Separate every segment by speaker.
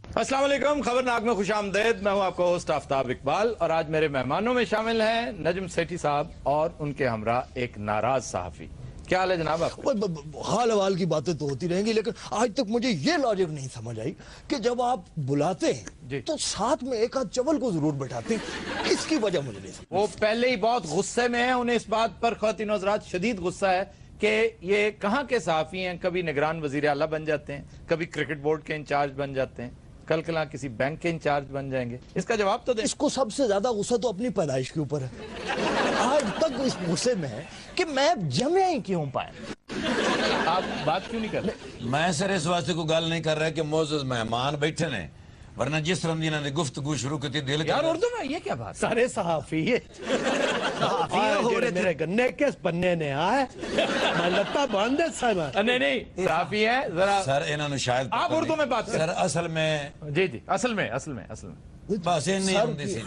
Speaker 1: अस्सलाम वालेकुम, खबरनाक में खुश आमदेद। मैं हूं आपका होस्ट आफ्ताब इकबाल और आज मेरे मेहमानों में शामिल हैं नजम सेठी साहब और उनके हमरा एक नाराज सहाफी। क्या हाल है जनाब आपका?
Speaker 2: हाल हवाल की बातें तो होती रहेंगी, लेकिन आज तक मुझे ये लॉजिक नहीं समझ आई कि जब आप बुलाते हैं तो साथ में एक आध चवल को जरूर बैठाते हैं। इसकी वजह मुझे नहीं समझ।
Speaker 1: वो पहले ही बहुत गुस्से में है, उन्हें इस बात पर ख्वातीन हज़रात शदीद गुस्सा है कि ये कहाँ के सहाफी हैं। कभी निगरान वजीर आला बन जाते हैं, कभी क्रिकेट बोर्ड के इंचार्ज बन जाते हैं, कल कल किसी बैंक के इंचार्ज बन जाएंगे। इसका जवाब तो दे।
Speaker 2: इसको सबसे ज्यादा गुस्सा तो अपनी पैदाइश के ऊपर है। आज तक इस गुस्से में है कि मैं जमे ही क्यों पाया।
Speaker 1: आप बात क्यों नहीं कर रहे?
Speaker 3: मैं सर इस वास्ते को गल नहीं कर रहा कि मोअज़्ज़ज़ मेहमान बैठे ने, वरना जिस तरह इन्होंने ने गुफ्तगू शुरू की थी दिल
Speaker 1: यार उर्दू में ये क्या बात?
Speaker 4: सारे सहाफी है मेरे गन्ने किस पन्ने ने आए मैं लत्ता बांध दे साहब।
Speaker 1: नहीं सहाफी है जरा
Speaker 3: सर इन्होंने शायद
Speaker 1: आप उर्दू में बात करें।
Speaker 3: सर असल में
Speaker 1: जी असल में
Speaker 3: बस ये नहीं होती सी।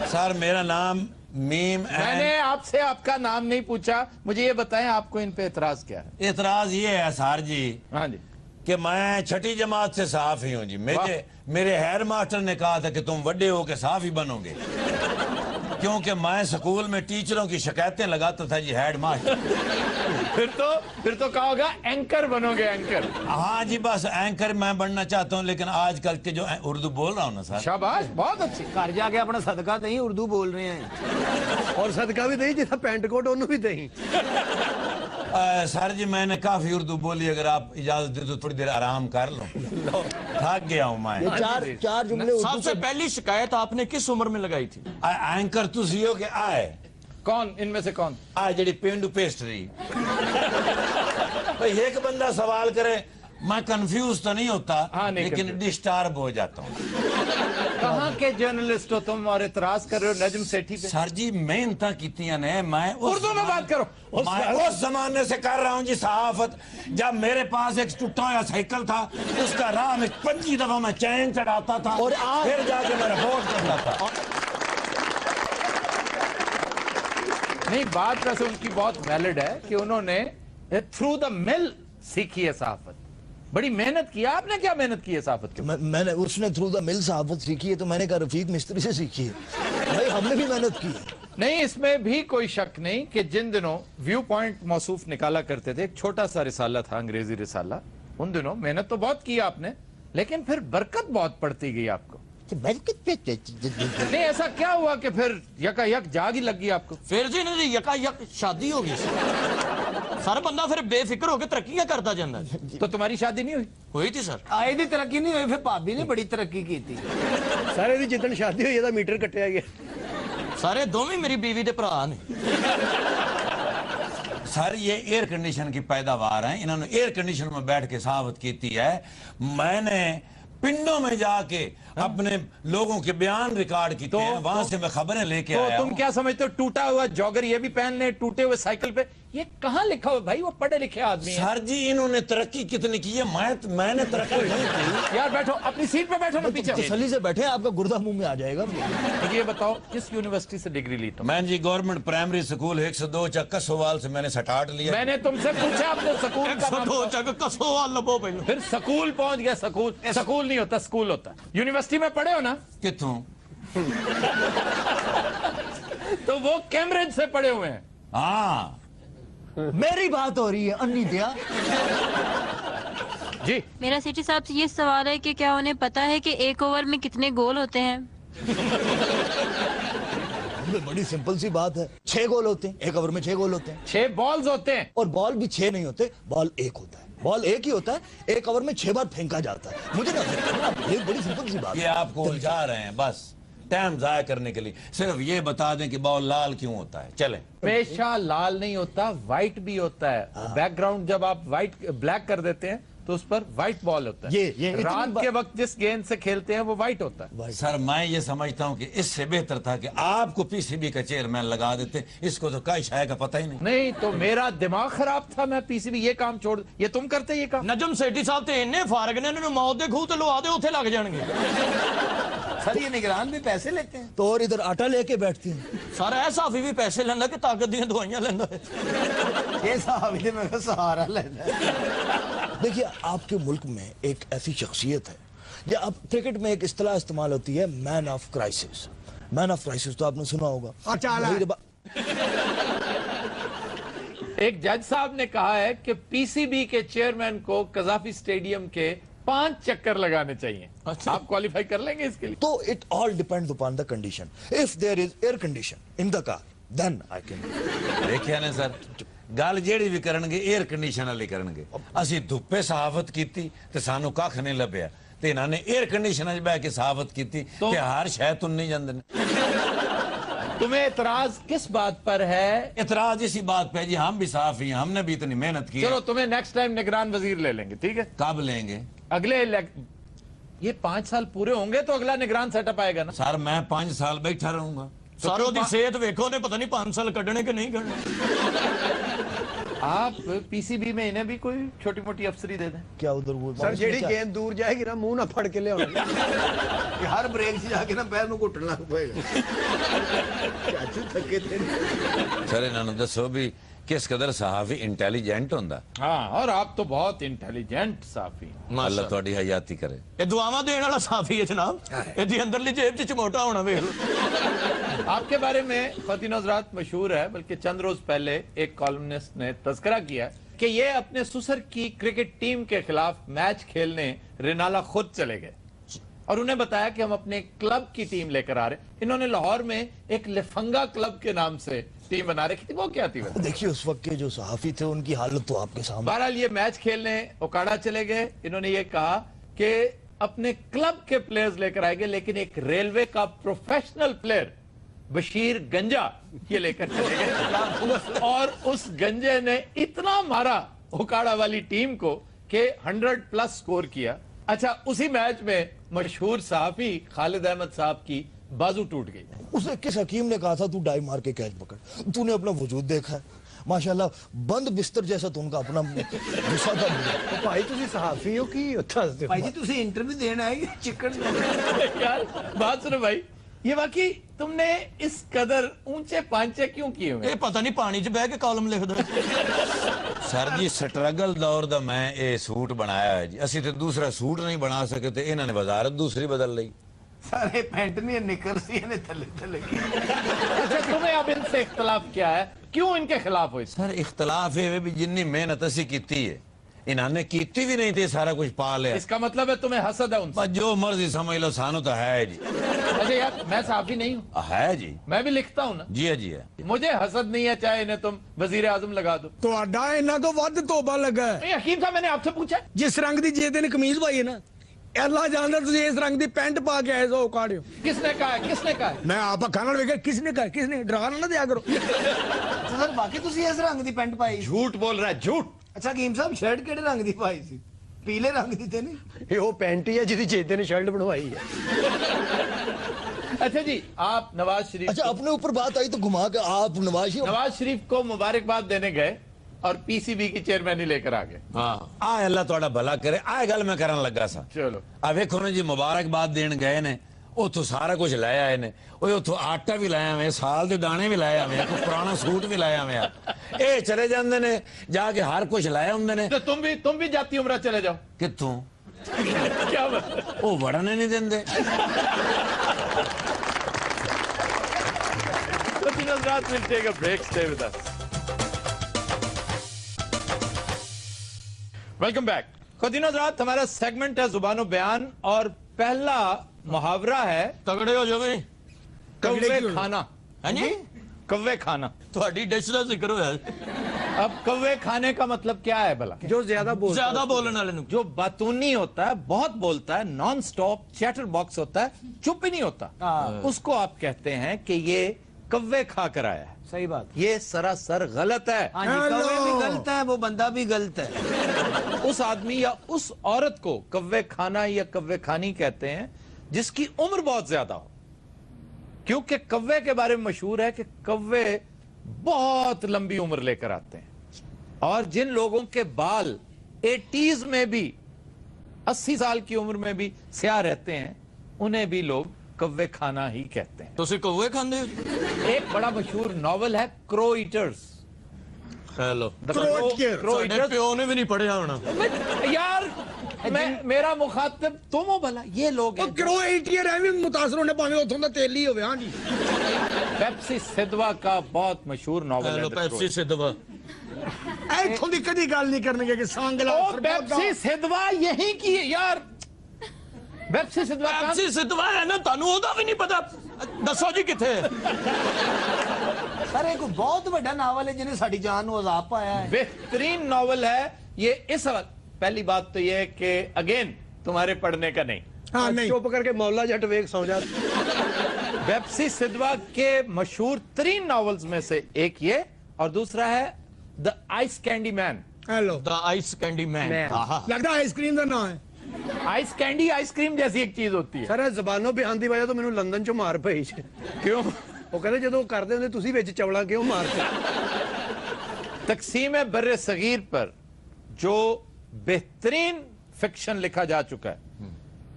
Speaker 3: सर मेरा नाम मीम
Speaker 1: मैंने आपसे आपका नाम नहीं पूछा, मुझे ये बताएं आपको इन पे एतराज क्या है?
Speaker 3: एतराज ये है सर जी,
Speaker 1: हाँ जी,
Speaker 3: कि मैं छठी जमात से सहाफी हूँ जी। मेरे हेड मास्टर ने कहा था कि तुम बड़े हो के सहाफी बनोगे, क्योंकि मैं स्कूल में टीचरों की शिकायतें लगाता था जी हेड मास्टर।
Speaker 1: फिर तो कहा होगा एंकर बनोगे, एंकर।
Speaker 3: हाँ जी बस एंकर मैं बनना चाहता हूँ, लेकिन आजकल के जो उर्दू बोल रहा हूँ ना सर।
Speaker 1: शाबाश, बहुत अच्छी।
Speaker 4: घर जाके अपना सदका नहीं उर्दू बोल रहे हैं और सदका भी नहीं जितना पैंट कोट उन्होंने भी नहीं।
Speaker 3: सर जी मैंने काफी उर्दू बोली, अगर आप इजाजत दे तो थोड़ी देर आराम कर लो, थक गया हूँ मैं।
Speaker 2: चार जुमले
Speaker 4: सबसे पहली शिकायत आपने किस उम्र में लगाई थी?
Speaker 3: एंकर तुसी हो के आए
Speaker 1: कौन इनमें से कौन?
Speaker 3: आ जड़ी पेंडू पेस्ट्री। भाई एक बंदा सवाल करे मैं कंफ्यूज तो नहीं होता,
Speaker 1: हाँ, नहीं
Speaker 3: लेकिन डिस्टर्ब हो जाता हूँ।
Speaker 1: कहाँ के जर्नलिस्ट हो तुम और इतराज कर रहे हो नजम सेठी पे?
Speaker 3: सर जी मेहनत की ने, मैं
Speaker 1: उर्दू में बात करो।
Speaker 3: मैं उस जमाने से कर रहा हूँ जी सहाफत, जब मेरे पास एक टूटा हुआ साइकिल था, उसका राह में 25 दफा मैं चैन चढ़ाता था और फिर जाके मैं रिपोर्ट करता था।
Speaker 1: नहीं, बात वैसे उनकी बहुत वैलिड है कि उन्होंने थ्रू द मिल सीखी है सहाफत, बड़ी मेहनत की। आपने क्या मेहनत की है सहाफत के?
Speaker 2: मैंने उसने थ्रू द मिल सहाफत सीखी है तो मैंने कहा रफीक मिस्त्री से सीखी है। भाई हमने भी मेहनत की है।
Speaker 1: नहीं, इसमें भी कोई शक नहीं कि जिन दिनों व्यू पॉइंट मौसूफ निकाला करते थे, एक छोटा सा रिसाला था, अंग्रेजी रिसाला, उन दिनों मेहनत तो बहुत की आपने, लेकिन फिर बरकत बहुत पड़ती गई आपको। नहीं, ऐसा क्या हुआ कि फिर यकायक जाग ही लग गई आपको?
Speaker 4: फिर जी नहीं यकायक शादी हो गई। सारा बंदा फिर बेफिक्र होकर तरक्की करता जाता है।
Speaker 1: तो तुम्हारी शादी नहीं हुई?
Speaker 4: हुई थी सर। आए दी तरक्की नहीं हुई, फिर भाभी ने बड़ी तरक्की की थी। सारे दी जितनी शादी हुई था मीटर कटिया गया। सारे दोवें मेरी बीवी दे भरा ने।
Speaker 3: सर ये एयर कंडीशन की पैदावार है, इन्होंने एयर कंडीशन में बैठ के सहाफत की है। मैंने पिंडों में जाके अपने लोगों के बयान रिकॉर्ड किए हैं, वहां से मैं खबरें लेके आया।
Speaker 1: तुम क्या समझते हो, टूटा हुआ जॉगर ये भी पहन ले, टूटे हुए साइकिल पे, ये कहाँ लिखा हुआ भाई? वो पढ़े लिखे आदमी है।
Speaker 3: सर जी इन्होंने तरक्की कितनी की है, मैंने तरक्की नहीं की।
Speaker 1: यार बैठो, अपनी सीट पे बैठो ना, पीछे
Speaker 2: तसल्ली से बैठे, आपका गुर्दा मुंह में आ जाएगा।
Speaker 1: ये बताओ किस यूनिवर्सिटी से डिग्री ली तुम?
Speaker 3: मैं जी गवर्नमेंट प्राइमरी स्कूल 102 चक कसोवाल से मैंने स्टार्ट लिया।
Speaker 1: मैंने तुमसे पूछा आपने स्कूल का नाम? फिर स्कूल पहुंच गया। स्कूल नहीं होता, स्कूल होता। यूनिवर्सिटी में पढ़े हो ना?
Speaker 3: कितों?
Speaker 1: तो वो कैम्ब्रिज से पढ़े हुए हैं।
Speaker 3: हाँ
Speaker 2: मेरी बात हो रही है अन्नी दिया
Speaker 1: जी।
Speaker 5: मेरा सेठी साहब से ये सवाल है कि क्या उन्हें पता है कि एक ओवर में कितने गोल होते हैं?
Speaker 2: बड़ी सिंपल सी बात है, 6 गोल होते हैं, एक ओवर में 6 गोल होते हैं।
Speaker 1: 6 बॉल्स होते हैं
Speaker 2: और बॉल भी 6 नहीं होते, बॉल 1 होता है। बॉल 1 ही होता है, एक ओवर में 6 बार फेंका जाता है। मुझे ना ये बड़ी सिंपल सी बात है।
Speaker 3: ये आपको उलझा रहे हैं बस टाइम जाया करने के लिए। सिर्फ ये बता दें कि बॉल लाल क्यों होता है। चलें।
Speaker 1: हमेशा लाल नहीं होता, व्हाइट भी होता है। बैकग्राउंड जब आप ब्लैक कर देते हैं तो उस पर व्हाइट बॉल होता है।
Speaker 2: ये
Speaker 1: रात के वक्त जिस गेंद से खेलते हैं वो व्हाइट होता है।
Speaker 3: सर मैं ये समझता हूँ कि इससे बेहतर था कि आपको पीसीबी का चेयरमैन लगा देते, इसको तो कई शाय का पता ही नहीं।
Speaker 1: नहीं तो मेरा दिमाग खराब था, मैं पीसीबी ये काम छोड़, ये तुम करते ये काम।
Speaker 4: नजम सेठी साहब ते इन्ने फारग ने, इन्होंने मौत दे खूह ते लवा दे, उथे लग जाएंगे। सर ये निगरान भी पैसे लेते हैं
Speaker 2: तो और इधर आटा लेके बैठती हैं।
Speaker 4: सारा ऐसा साफी भी पैसे लेंदा कि ताकत दी दवाइयां लेंदा है। ये साफी ते मेरा सहारा लेंदा।
Speaker 2: देखिए आपके मुल्क में एक ऐसी शख्सियत है, या अब क्रिकेट में एक इस्तेलाह इस्तेमाल होती है man of crisis. Man of crisis तो आपने सुना होगा।
Speaker 1: एक जज साहब ने कहा है कि पीसीबी के चेयरमैन को कजाफी स्टेडियम के 5 चक्कर लगाने चाहिए। आप क्वालिफाई कर लेंगे इसके लिए?
Speaker 2: तो it all depends upon the condition. If there is air condition in the car then I can.
Speaker 3: देखिया ने सर, गल जेड़ी भी करनगे एयर कंडीशन वाली करनगे। ਅਸੀਂ ਧੁੱਪੇ ਸਹਾਫਤ ਕੀਤੀ ਤੇ ਸਾਨੂੰ ਕੱਖ ਨਹੀਂ ਲੱਭਿਆ, ਤੇ ਇਹਨਾਂ ਨੇ 에ਅਰ ਕੰਡੀਸ਼ਨਰ 'ਚ ਬਹਿ ਕੇ ਸਹਾਫਤ ਕੀਤੀ ਤੇ ਹਰ ਸ਼ੈ ਤੁਨ ਨਹੀਂ ਜਾਂਦੇ ਨੇ।
Speaker 1: तुम्हें एतराज किस बात पर है?
Speaker 3: इतराज इसी बात पे जी, हम भी साफी हैं, हमने भी इतनी मेहनत की।
Speaker 1: चलो तुम्हें नेक्स्ट टाइम निगरान वजीर ले लेंगे, ठीक है?
Speaker 3: कब लेंगे?
Speaker 1: अगले ये 5 साल पूरे होंगे तो अगला निगरान सेटअप आएगा ना।
Speaker 3: सर मैं 5 साल बैठा रहूंगा।
Speaker 4: ਸਰ ਉਹਦੀ ਸਿਹਤ ਵੇਖੋ ਨੇ, ਪਤਾ ਨਹੀਂ 5 ਸਾਲ ਕੱਢਣੇ ਕਿ ਨਹੀਂ ਕੱਢਣੇ।
Speaker 1: आप पीसीबी में इन्हें भी कोई छोटी मोटी अफसरी दे दें।
Speaker 2: क्या उधर वो
Speaker 6: सर जेडी गेंद दूर जाएगी ना, मुंह ना फड़ के ले आना। हर ब्रेक से जाके ना पैर ਨੂੰ ਘੁੱਟਣ ਲੱਗ ਪਏਗਾ। ਚਾਚੂ ਥੱਕੇ ਤੇ
Speaker 3: सर इन्होंने दसो भी किस कदर सहाफी इंटेलिजेंट होंदा।
Speaker 1: हाँ, और आप तो बहुत इंटेलिजेंट साफी।
Speaker 3: अल्लाह ਤੁਹਾਡੀ हयाती करे।
Speaker 4: ਇਹ ਦੁਆਵਾਂ ਦੇਣ ਵਾਲਾ ਸਾਫੀ ਹੈ ਜਨਾਬ। ਇਹਦੀ ਅੰਦਰਲੀ ਜੇਬ 'ਚ ਚਮੋਟਾ ਹੋਣਾ ਵੇਖ ਲਓ।
Speaker 1: आपके बारे में ख्वातीन हज़रात मशहूर है, बल्कि चंद रोज पहले एक कॉलमनिस्ट ने तज़किरा किया कि ये अपने सुसर की क्रिकेट टीम के खिलाफ मैच खेलने रिनाला खुद चले गए और उन्हें बताया कि हम अपने क्लब की टीम लेकर आ रहे। इन्होंने लाहौर में एक लिफंगा क्लब के नाम से टीम बना रखी थी। वो क्या थी?
Speaker 2: देखिए उस वक्त के जो सहाफी थे उनकी हालत तो आपके सामने।
Speaker 1: बहरहाल ये मैच खेलने ओकाड़ा चले गए। इन्होंने ये कहा कि अपने क्लब के प्लेयर्स लेकर आएंगे, लेकिन एक रेलवे का प्रोफेशनल प्लेयर बशीर गंजा ये लेकर चले गए और उस गंजे ने इतना मारा ओकाड़ा वाली टीम को कि 100+ स्कोर किया। अच्छा, उसी मैच में मशहूर सहाफी खालिद अहमद साहब की बाजू टूट गई।
Speaker 2: उसे किस हकीम ने कहा था तू डाई मार के कैच पकड़? तूने अपना वजूद देखा है माशाल्लाह, बंद बिस्तर जैसा तो उनका अपना गुस्सा था।
Speaker 6: तो भाई तुसी सहाफी हो कि उत्थे भाई जी तुसी इंटरव्यू देना है चिकन
Speaker 1: यार बात सुनो भाई, ये वाकई तुमने इस कदर ऊंचे पांचे क्यों किए हुए?
Speaker 4: ਇਹ ਪਤਾ ਨਹੀਂ ਪਾਣੀ 'ਚ ਬਹਿ ਕੇ ਕਾਲਮ ਲਿਖਦਾ।
Speaker 3: सर जी स्ट्रगल दौर दा मैं ये सूट बनाया है जी। ਅਸੀਂ ਤੇ दूसरा सूट नहीं बना सके ਤੇ ਇਹਨਾਂ ਨੇ वजारत दूसरी बदल ली।
Speaker 6: सारे पैंट नहीं निकर सी ने थले थले की।
Speaker 1: अच्छा, तुम्हें अब इनसे इख्तलाफ क्या है? क्यों इनके खिलाफ हुई?
Speaker 3: सर इख्तलाफ है भी जिन्नी मेहनत असी कीती है इन्होंने कीती भी नहीं थी, सारा कुछ पा लिया।
Speaker 1: इसका मतलब है तुम्हें हसद है उनसे?
Speaker 3: बस जो मर्जी समझ लो, सानू तो है जी।
Speaker 1: अच्छा यार, मैं साफी नहीं हूँ,
Speaker 3: है जी,
Speaker 1: मैं भी लिखता हूँ ना।
Speaker 3: जी है जी है।
Speaker 1: मुझे हसद नहीं है, चाहे इन्हें तुम वजीर आजम लगा दो।
Speaker 7: ਤੁਹਾਡਾ ਇਹਨਾਂ ਤੋਂ ਵੱਧ ਤੋਬਾ ਲੱਗਾ ਹੈ।
Speaker 1: ये हकीम साहब, मैंने आपसे पूछा
Speaker 7: ਜਿਸ ਰੰਗ ਦੀ ਜੇ ਨੇ ਕਮੀਜ਼ ਪਾਈ ਹੈ ਨਾ, ਅੱਲਾ ਜਾਣਦਾ ਤੁਸੀਂ ਇਸ ਰੰਗ ਦੀ ਪੈਂਟ ਪਾ ਕੇ ਆਏ ਹੋ ਕਾੜਿਓ।
Speaker 1: किसने कहा है? किसने कहा है?
Speaker 7: ਮੈਂ ਆਪ ਅੱਖਾਂ ਨਾਲ ਵੇਖਿਆ। ਕਿਸਨੇ ਕਹਾ? ਕਿਸਨੇ? ਡਰਾਣਾ ਨਾ ਦਿਆ ਕਰੋ।
Speaker 6: सर बाकी तुसी इस रंग दी पैंट पाई?
Speaker 1: झूठ बोल रहा है, झूठ।
Speaker 6: अच्छा हकीम साहब शर्ट किहड़े रंग दी पाई सी? पीले रंग दी ते नहीं?
Speaker 7: ਇਹ ਉਹ ਪੈਂਟ ਹੀ ਹੈ ਜਿਹਦੀ ਚੇਤੇ ਨੇ ਸ਼ਰਟ ਬਣਵਾਈ ਹੈ।
Speaker 1: अच्छा जी, आप नवाज शरीफ
Speaker 2: अच्छा अपने ऊपर बात आई तो घुमा के आप
Speaker 1: नवाज शरीफ को मुबारकबाद देने गए और पीसीबी की चेयरमैन ही लेकर आ गए।
Speaker 3: हाँ आ अल्लाह थोड़ा भला करे। आ गल मैं करन लगा सा।
Speaker 1: चलो
Speaker 3: आ वेखो ना जी, मुबारकबाद देन गए ने, उतो सारा कुछ लाया आए ने। ओए उतो आटा भी लाया हुए, साल के दाने भी लाया हुए, कोई पुराना सूट भी लाया हुए। ए चले जांदे ने जाके हर कुछ लाया हुंदे ने।
Speaker 1: तो तुम भी जाती उम्र चले जाओ।
Speaker 3: कित्थों?
Speaker 1: क्या मतलब?
Speaker 3: ओ वड़ने नहीं देंदे।
Speaker 1: We'll take a break. Stay with us. Welcome back. ख़ुदीन हज़रात, हमारा सेगमेंट है जुबानो बयान और पहला मुहावरा है
Speaker 4: ਤਗੜੇ ਹੋ ਜਾਓ ਬਈ।
Speaker 1: कव्वे खाना।
Speaker 4: हाँ जी,
Speaker 1: कव्वे खाना।
Speaker 4: ਤੁਹਾਡੀ ਡਿਸ਼ ਦਾ ਜ਼ਿਕਰ ਹੋਇਆ।
Speaker 1: अब कव्वे खाने का मतलब क्या है भला?
Speaker 6: जो ज्यादा बोल
Speaker 4: ਜ਼ਿਆਦਾ ਬੋਲਣ ਵਾਲੇ ਨੂੰ।
Speaker 1: जो बातूनी होता है, बहुत बोलता है, नॉन स्टॉप चैटर बॉक्स होता है, चुप ही नहीं होता, उसको आप कहते हैं कि ये कव्वे खा कर आया है।
Speaker 6: सही बात।
Speaker 1: ये सरासर गलत है।
Speaker 6: हाँ जी, कव्वे भी गलत है, वो बंदा भी गलत है।
Speaker 1: उस आदमी या उस औरत को कव्वे खाना या कव्वे खानी कहते हैं जिसकी उम्र बहुत ज्यादा हो, क्योंकि कव्वे के बारे में मशहूर है कि कव्वे बहुत लंबी उम्र लेकर आते हैं और जिन लोगों के बाल 80s में भी 80 साल की उम्र में भी स्याह रहते हैं उन्हें भी लोग कव्वे खाना ही कहते हैं।
Speaker 4: ਤੁਸੀਂ ਕੌਵੇ ਖਾਂਦੇ ਹੋ?
Speaker 1: एक बड़ा मशहूर नॉवल है क्रो ईटर्स।
Speaker 4: हेलो
Speaker 7: क्रोएटियर
Speaker 4: प्यो ने भी नहीं पढ़िया होना
Speaker 1: यार मेरा मुखातिब तुम हो भला, ये लोग हैं जो-
Speaker 7: क्रोएटियर है भी मुतासर होने भावे उथों दा तेल ही होवे। हां जी
Speaker 1: पेप्सी सिद्धवा का बहुत मशहूर नॉवल
Speaker 4: हेलो
Speaker 1: है
Speaker 4: पेप्सी से दवा
Speaker 7: इथों दी कदी गल नहीं करने के सांगला
Speaker 1: ओ पेप्सी सिद्धवा यही की है यार। पेप्सी सिद्धवा का
Speaker 4: पेप्सी से दवा है ना, तानू ओदा भी नहीं पता। दसो जी किथे
Speaker 6: सर एक बहुत बड़ा नावल है जिन्हें साड़ी जान नु अजाब पाया है।
Speaker 1: बेहतरीन नॉवल है ये। इस वक्त पहली बात तो ये है कि अगेन तुम्हारे पढ़ने का नहीं,
Speaker 7: हां नहीं
Speaker 6: चुप करके मौला जट वेग सो जा।
Speaker 1: पेप्सी सिद्धवा के मशहूर तरीन नॉवेल्स में से एक ये, और दूसरा है the ice candy man.
Speaker 7: Hello
Speaker 4: the ice candy man.
Speaker 7: लगता है आइसक्रीम दा नाम है।
Speaker 1: आइस कैंडी आइसक्रीम जैसी एक चीज होती है।
Speaker 6: सर ਜ਼ਬਾਨੋਂ ਬਿਆਨ ਦੀ ਵਜ੍ਹਾ ਤੋਂ ਮੈਨੂੰ ਲੰਦਨ ਚੋਂ ਮਾਰ ਪਈ ਸੀ।
Speaker 1: क्यों?
Speaker 6: ਉਹ ਕਹਿੰਦੇ ਜਦੋਂ ਕਰਦੇ ਹੁੰਦੇ ਤੁਸੀਂ ਵਿੱਚ ਚਵਲਾ ਕਿਉਂ ਮਾਰਦੇ?
Speaker 1: तकसीम बर्रे सगीर पर जो बेहतरीन फिक्शन लिखा जा चुका है,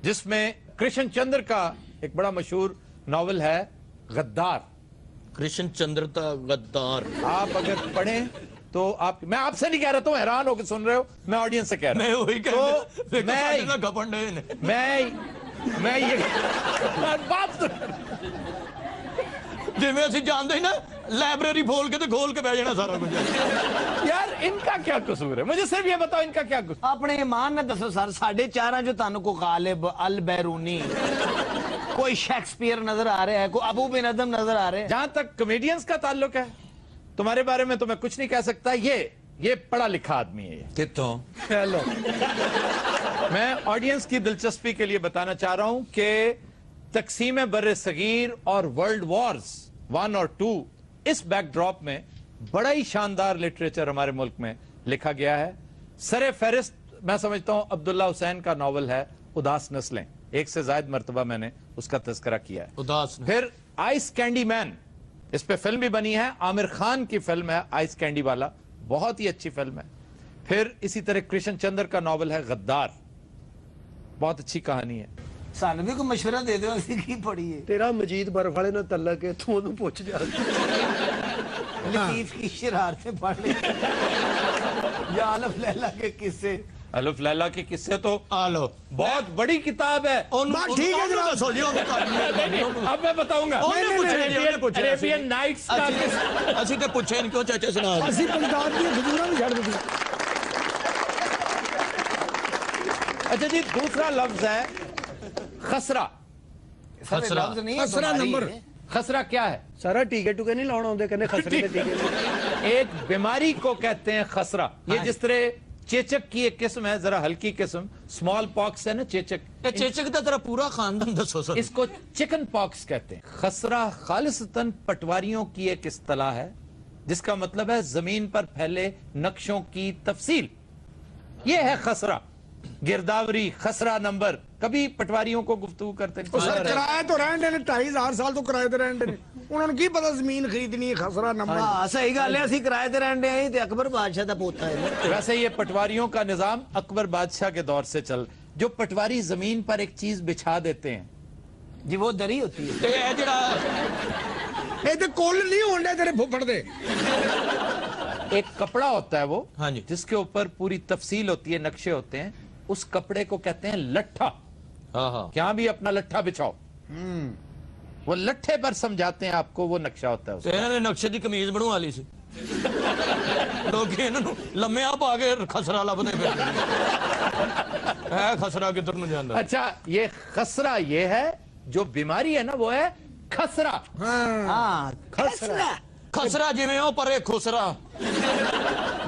Speaker 1: जिसमें कृष्ण चंद्र का एक बड़ा मशहूर नॉवल है गद्दार।
Speaker 4: कृष्ण चंद्र ता गद्दार।
Speaker 1: आप अगर पढ़ें तो आप, मैं आपसे नहीं कह रहा, तुम हैरान होकर सुन रहे हो, मैं ऑडियंस से कह रहा
Speaker 4: मैं
Speaker 1: हूं।
Speaker 4: वही कह
Speaker 1: तो मैं ये बात तो
Speaker 4: जिवें ਅਸੀਂ जानते ही ना लाइब्रेरी खोल के बह जाना सारा कुछ।
Speaker 1: यार इनका क्या कसूर है? मुझे सिर्फ ये बताओ इनका क्या कसूर?
Speaker 6: ਆਪਣੇ ईमान ने दसो सर, साढ़े चारां जो तानू को गालिब अल बैरूनी कोई शेक्सपियर नजर आ रहा है, कोई अबू बिन अदम नजर आ रहे हैं।
Speaker 1: जहां तक कॉमेडियंस का ताल्लुक है, तुम्हारे बारे में तो मैं कुछ नहीं कह सकता। ये पढ़ा लिखा आदमी है ये।
Speaker 3: कितों
Speaker 6: हेलो
Speaker 1: मैं ऑडियंस की दिलचस्पी के लिए बताना चाह रहा हूं कि तकसीम बर्रे सगीर और वर्ल्ड वॉर्स 1 और 2, इस बैकड्रॉप में बड़ा ही शानदार लिटरेचर हमारे मुल्क में लिखा गया है। सरे फहरिस्त मैं समझता हूं अब्दुल्ला हुसैन का नॉवल है उदास नस्लें। एक से ज्यादा मरतबा मैंने उसका तज़किरा किया है।
Speaker 4: उदास
Speaker 1: फिर आइस कैंडी मैन, इस पे फिल्म भी बनी है, आमिर खान की फिल्म है आइस कैंडी वाला, बहुत ही अच्छी फिल्म है। फिर इसी तरह कृष्ण चंद्र का नॉवल है गद्दार, बहुत अच्छी कहानी है।
Speaker 6: सानू भी कोई मशवरा दे दो, ਅਸੀਂ ਕੀ ਪੜੀਏ। तेरा मजीद बर्फ वाले ना तल्लक है, तू ਉਹਨੂੰ ਪੁੱਛ ਜਾ। लतीफ की शरारतें पढ़ ले या अलफ लैला के किस्से।
Speaker 1: अलफ लैला के किस्से तो
Speaker 4: आलो
Speaker 1: बहुत बड़ी किताब है।
Speaker 7: बात ठीक है जनाब।
Speaker 4: दसो जी
Speaker 1: अब मैं बताऊंगा अरेबियन नाइट्स का
Speaker 4: ਅਸੀਂ ਤੇ ਪੁੱਛੇ ਨਹੀਂ ਕਿਉਂ ਚਾਚਾ ਸੁਣਾ
Speaker 7: ਅਸੀਂ ਪੰਜਾਬ ਦੀਆਂ ਖਜੂਰਾਂ ਵੀ ਛੱਡ ਦਿੱਤੀਆਂ।
Speaker 1: अच्छा जी, दूसरा लफ्ज है खसरा।
Speaker 4: खसरा।
Speaker 6: लफ्ज नहीं है,
Speaker 7: खसरा
Speaker 6: बीमारी
Speaker 7: नंबर।
Speaker 6: है।
Speaker 1: खसरा क्या है?
Speaker 6: सारा टीके टूके नहीं लाना होंगे, कहने खसरे के टीके।
Speaker 1: एक बीमारी को कहते हैं खसरा। ये जिस तरह चेचक की एक किस्म है, जरा हल्की किस्म, स्मॉल पॉक्स है ना चेचक,
Speaker 4: चेचक का तेरा पूरा खानदान दसो सर।
Speaker 1: इसको चिकन पॉक्स कहते हैं। खसरा खालिसतन पटवारियों की एक इस्तिलाह है, जिसका मतलब है जमीन पर फैले नक्शों की तफसील। ये है खसरा, गिरदावरी, खसरा नंबर। कभी पटवारियों को गुफ्तगू करते
Speaker 7: ਉਹ ਸਰ ਕਿਰਾਏ ਤੋਂ ਰਹਿਣ ਦੇ ਨੇ 2500 ਸਾਲ ਤੋਂ ਕਿਰਾਏ ਤੇ ਰਹਿਣ ਦੇ ਨੇ, ਉਹਨਾਂ ਨੂੰ ਕੀ ਪਤਾ ਜ਼ਮੀਨ ਖਰੀਦਣੀ ਹੈ ਖਸਰਾ ਨੰਬਰ।
Speaker 6: हाँ सही गल है, ਅਸੀਂ ਕਿਰਾਏ ਤੇ ਰਹਿੰਦੇ ਆਂ ਤੇ ਅਕਬਰ ਬਾਦਸ਼ਾਹ ਦਾ ਪੋਤਾ ਹੈ।
Speaker 1: वैसे ये पटवारियों का निजाम अकबर बादशाह के दौर से चल, जो पटवारी जमीन पर एक चीज बिछा देते हैं,
Speaker 6: जी वो दरी होती है।
Speaker 4: ਤੇ ਇਹ ਜਿਹੜਾ
Speaker 7: ਇਹ ਤੇ ਕੁੱਲ ਨਹੀਂ ਹੁੰਦੇ ਤੇਰੇ ਫੁੱਫੜ ਦੇ।
Speaker 1: एक कपड़ा होता है वो,
Speaker 4: हाँ जी।
Speaker 1: जिसके ऊपर पूरी तफसील होती है, नक्शे होते हैं, उस कपड़े को कहते हैं लट्ठा।
Speaker 4: हाँ हाँ
Speaker 1: क्या भी अपना लट्ठा बिछाओ, वो लट्ठे पर समझाते हैं आपको, वो नक्शा होता है
Speaker 4: ਤੇ
Speaker 1: उसका।
Speaker 4: ਇਹਨਾਂ ਨੇ ਨਕਸ਼ੇ ਦੀ ਕਮੀਜ਼ ਬਣਵਾ ਲਈ ਸੀ ਲੋਕ ਇਹਨਾਂ ਨੂੰ ਲੰਮਿਆਂ ਪਾ ਕੇ ਖਸਰਾ ਲੱਭਦੇ ਫਿਰਦੇ ਹੈ ਖਸਰਾ ਕਿੱਧਰ ਨੂੰ ਜਾਂਦਾ
Speaker 1: अच्छा, ये खसरा ये है, जो बीमारी है ना वो है खसरा।
Speaker 6: हाँ खसरा
Speaker 4: ਖਸਰਾ ਜਿਵੇਂ ਉਹ ਪਰੇ ਖੁਸਰਾ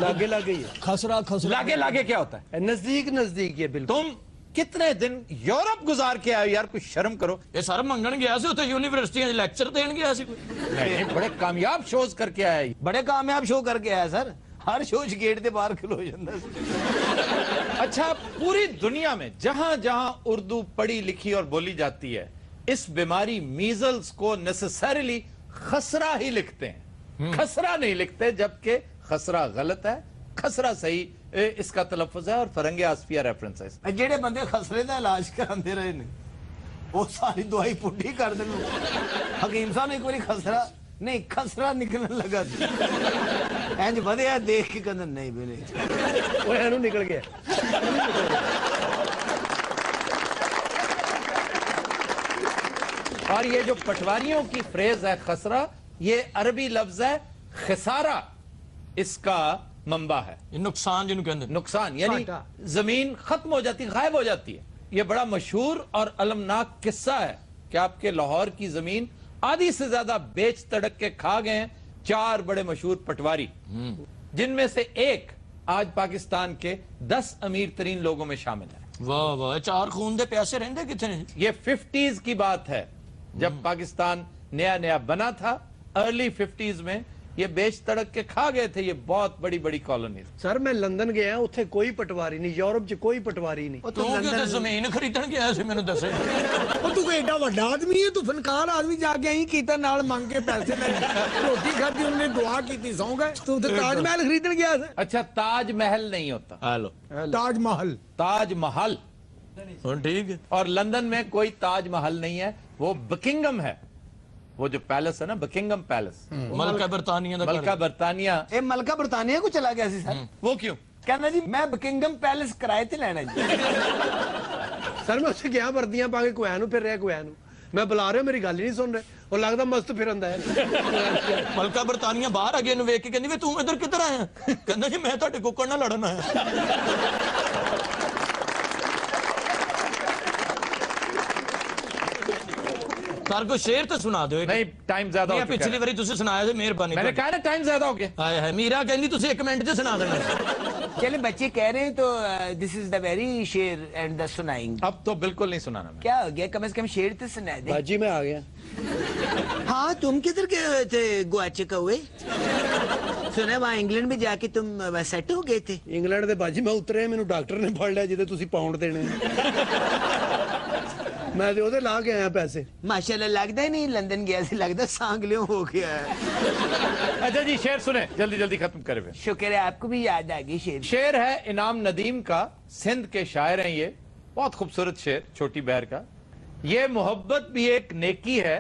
Speaker 6: लागे लागे ही है।
Speaker 2: खसरा खसरा
Speaker 1: लागे लागे क्या होता है?
Speaker 6: नजदीक नजदीक ये बिल्कुल।
Speaker 1: तुम कितने दिन यूरोप गुजार के आए हो यार, कुछ शर्म करो।
Speaker 4: ਇਹ ਸਰ ਮੰਗਣ ਗਿਆ ਸੀ ਉੱਥੇ ਯੂਨੀਵਰਸਿਟੀਆਂ 'ਚ ਲੈਕਚਰ ਦੇਣ ਗਿਆ ਸੀ ਕੋਈ
Speaker 1: नहीं, बड़े कामयाब शोज करके आए।
Speaker 6: बड़े कामयाब शो करके आया सर, हर शो गेट के बाहर खलो जाता सी।
Speaker 1: अच्छा, पूरी दुनिया में जहां जहां उर्दू पढ़ी लिखी और बोली जाती है, इस बीमारी मीजल्स को नेसेसरीली खसरा ही लिखते हैं, खसरा नहीं लिखते, जबकि खसरा गलत है, खसरा सही इसका तलफ़ुज़ है। और फरंगे आसफिया रेफरेंस है।
Speaker 6: जेड़े बंदे खसरे का इलाज कराते रहे ने, वो सारी दवाई पुट्ठी कर दे। हकीम साहब ने एक बार खसरा नहीं खसरा निकलने लगा ਇੰਜ ਵਧਿਆ ਦੇਖ ਕੇ ਕਹਿੰਦਾ ਨਹੀਂ ਵੀਰੇ
Speaker 4: ਉਹ ਇਹਨੂੰ ਨਿਕਲ ਗਿਆ।
Speaker 1: और ये जो पटवारियों की फ्रेज है खसरा, ये अरबी लफ्ज है खसारा, इसका मंबा है।
Speaker 4: ਇਹ ਨੁਕਸਾਨ ਜਿਹਨੂੰ ਕਹਿੰਦੇ ਨੇ।
Speaker 1: नुकसान यानी जमीन खत्म हो जाती, गायब हो जाती है। ये बड़ा मशहूर और अलमनाक किस्सा है कि आपके लाहौर की जमीन आधी से ज्यादा बेच तड़क के खा गए हैं 4 बड़े मशहूर पटवारी, जिनमें से एक आज पाकिस्तान के 10 अमीर तरीन लोगों में शामिल है।
Speaker 4: ਵਾਹ ਵਾਹ, ਇਹ 4 ਖੂਨ ਦੇ ਪਿਆਸੇ ਰਹਿੰਦੇ ਕਿੱਥੇ ਨੇ?
Speaker 1: ये 50s की बात है, जब पाकिस्तान नया नया बना था। अर्ली 50s में ये बेच तड़क के खा गए थे। ये बहुत बड़ी बड़ी कॉलोनी।
Speaker 6: ਸਰ ਮੈਂ ਲੰਦਨ ਗਿਆ ਉੱਥੇ ਕੋਈ ਪਟਵਾਰੀ ਨਹੀਂ, ਯੂਰਪ 'ਚ ਕੋਈ ਪਟਵਾਰੀ ਨਹੀਂ।
Speaker 4: ਤੂੰ ਕਿਤੇ ਜ਼ਮੀਨ ਖਰੀਦਣ ਗਿਆ ਸੀ ਮੈਨੂੰ ਦੱਸੇ।
Speaker 7: ਉਹ ਤੂੰ ਕੋਈ ਏਡਾ ਵੱਡਾ ਆਦਮੀ ਹੈ, ਤੂੰ ਫਨਕਾਰ ਆਦਮੀ, ਜਾ ਕੇ ਆਈ ਕੀਤਾ ਨਾਲ ਮੰਗ ਕੇ ਪੈਸੇ ਲੈ ਰੋਟੀ ਖਾਧੀ, ਉਹਨੇ ਦੁਆ ਕੀਤੀ, ਸੌਂ ਗਏ। ਤੂੰ ਤੇ ਤਾਜ ਮਹਿਲ ਖਰੀਦਣ ਗਿਆ ਸੀ।
Speaker 1: अच्छा, ताज महल नहीं होता,
Speaker 4: ਹੈਲੋ
Speaker 7: ਤਾਜ ਮਹਿਲ।
Speaker 1: ताज महल।
Speaker 4: ਹੁਣ ਠੀਕ ਹੈ।
Speaker 1: और लंदन में कोई ताज महल नहीं है, वो बकिंगम है। वो जो पैलेस है ना, बकिंगम पैलेस,
Speaker 4: ਮਲਕਾ ਬਰਤਾਨੀਆ ਦਾ
Speaker 1: मलका बरतानिया।
Speaker 6: ਇਹ ਮਲਕਾ ਬਰਤਾਨੀਆ ਕੋ ਚਲਾ ਗਿਆ ਸੀ ਸਰ।
Speaker 1: वो क्यों?
Speaker 6: ਕਹਿੰਦਾ ਜੀ ਮੈਂ ਬਕਿੰਗਮ ਪੈਲੇਸ ਕਿਰਾਏ ਤੇ ਲੈਣਾ ਜੀ। ਸਰ ਮੈਂ ਉੱਥੇ ਗਿਆ ਵਰਦੀਆਂ ਪਾ ਕੇ ਕੁਐਨ ਨੂੰ ਫਿਰ ਰਿਹਾ, ਕੁਐਨ ਨੂੰ ਮੈਂ ਬੁਲਾ ਰਿਹਾ, ਮੇਰੀ ਗੱਲ ਹੀ ਨਹੀਂ ਸੁਣ ਰਹੇ। ਉਹ ਲੱਗਦਾ ਮਸਤ ਫਿਰੰਦਾ ਹੈ।
Speaker 4: ਮਲਕਾ ਬਰਤਾਨੀਆ ਬਾਹਰ ਆ ਗਿਆ, ਇਹਨੂੰ ਵੇਖ ਕੇ ਕਹਿੰਦੀ ਵੇ ਤੂੰ ਇੱਧਰ ਕਿੱਧਰ ਆਇਆ? ਕਹਿੰਦਾ ਜੀ ਮੈਂ ਤੁਹਾਡੇ ਕੁੱਕੜ ਨਾਲ ਲੜਨ ਆਇਆ। ਸਰ ਕੋ ਸ਼ੇਰ ਤਾਂ ਸੁਣਾ ਦਿਓ।
Speaker 1: नहीं, टाइम ज्यादा हो चुका
Speaker 4: ਪਿਛਲੀ
Speaker 1: है।
Speaker 4: ਵਾਰੀ ਤੁਸੀਂ ਸੁਣਾਇਆ ਸੀ, ਮਿਹਰਬਾਨੀ।
Speaker 1: मैंने कहा ना टाइम ज्यादा हो गया।
Speaker 4: ਹਾਏ ਹਾਏ, ਮੀਰਾ ਕਹਿੰਦੀ ਤੁਸੀਂ 1 ਮਿੰਟ 'ਚ ਸੁਣਾ ਦੇਣਾ।
Speaker 6: चले बच्चे कह रहे हैं तो दिस इज द वेरी शेर एंड द सुनाएंगे।
Speaker 1: अब तो बिल्कुल नहीं सुनाना मैं।
Speaker 6: क्या हो गया, कम से कम शेर तो सुना दे।
Speaker 2: बाजी में आ गया।
Speaker 6: हाँ तुम किधर गए हुए थे गुआचे कौए? सुना वहाँ इंग्लैंड में जाके तुम सेट हो गए थे।
Speaker 2: ਇੰਗਲੈਂਡ ਦੇ ਬਾਜੀ ਮੈਂ ਉਤਰਿਆ, ਮੈਨੂੰ ਡਾਕਟਰ ਨੇ ਫੜ ਲਿਆ ਜਿਹਦੇ ਤੁਸੀਂ ਪਾਉਂਡ ਦੇਣੇ। ਮੈਂ ਤੇ ਉਹਦੇ ਲਾ ਕੇ ਆਇਆ ਪੈਸੇ।
Speaker 6: माशाल्लाह लगता ही नहीं लंदन गया से, लगता सांगलियों हो गया है।
Speaker 1: अच्छा जी, शेर सुने, जल्दी जल्दी खत्म करे हुए।
Speaker 6: शुक्र है आपको भी याद आ गई शेर।
Speaker 1: शेर है इनाम नदीम का, सिंध के शायर हैं ये, बहुत खूबसूरत शेर, छोटी बहर का। ये मोहब्बत भी एक नेकी है,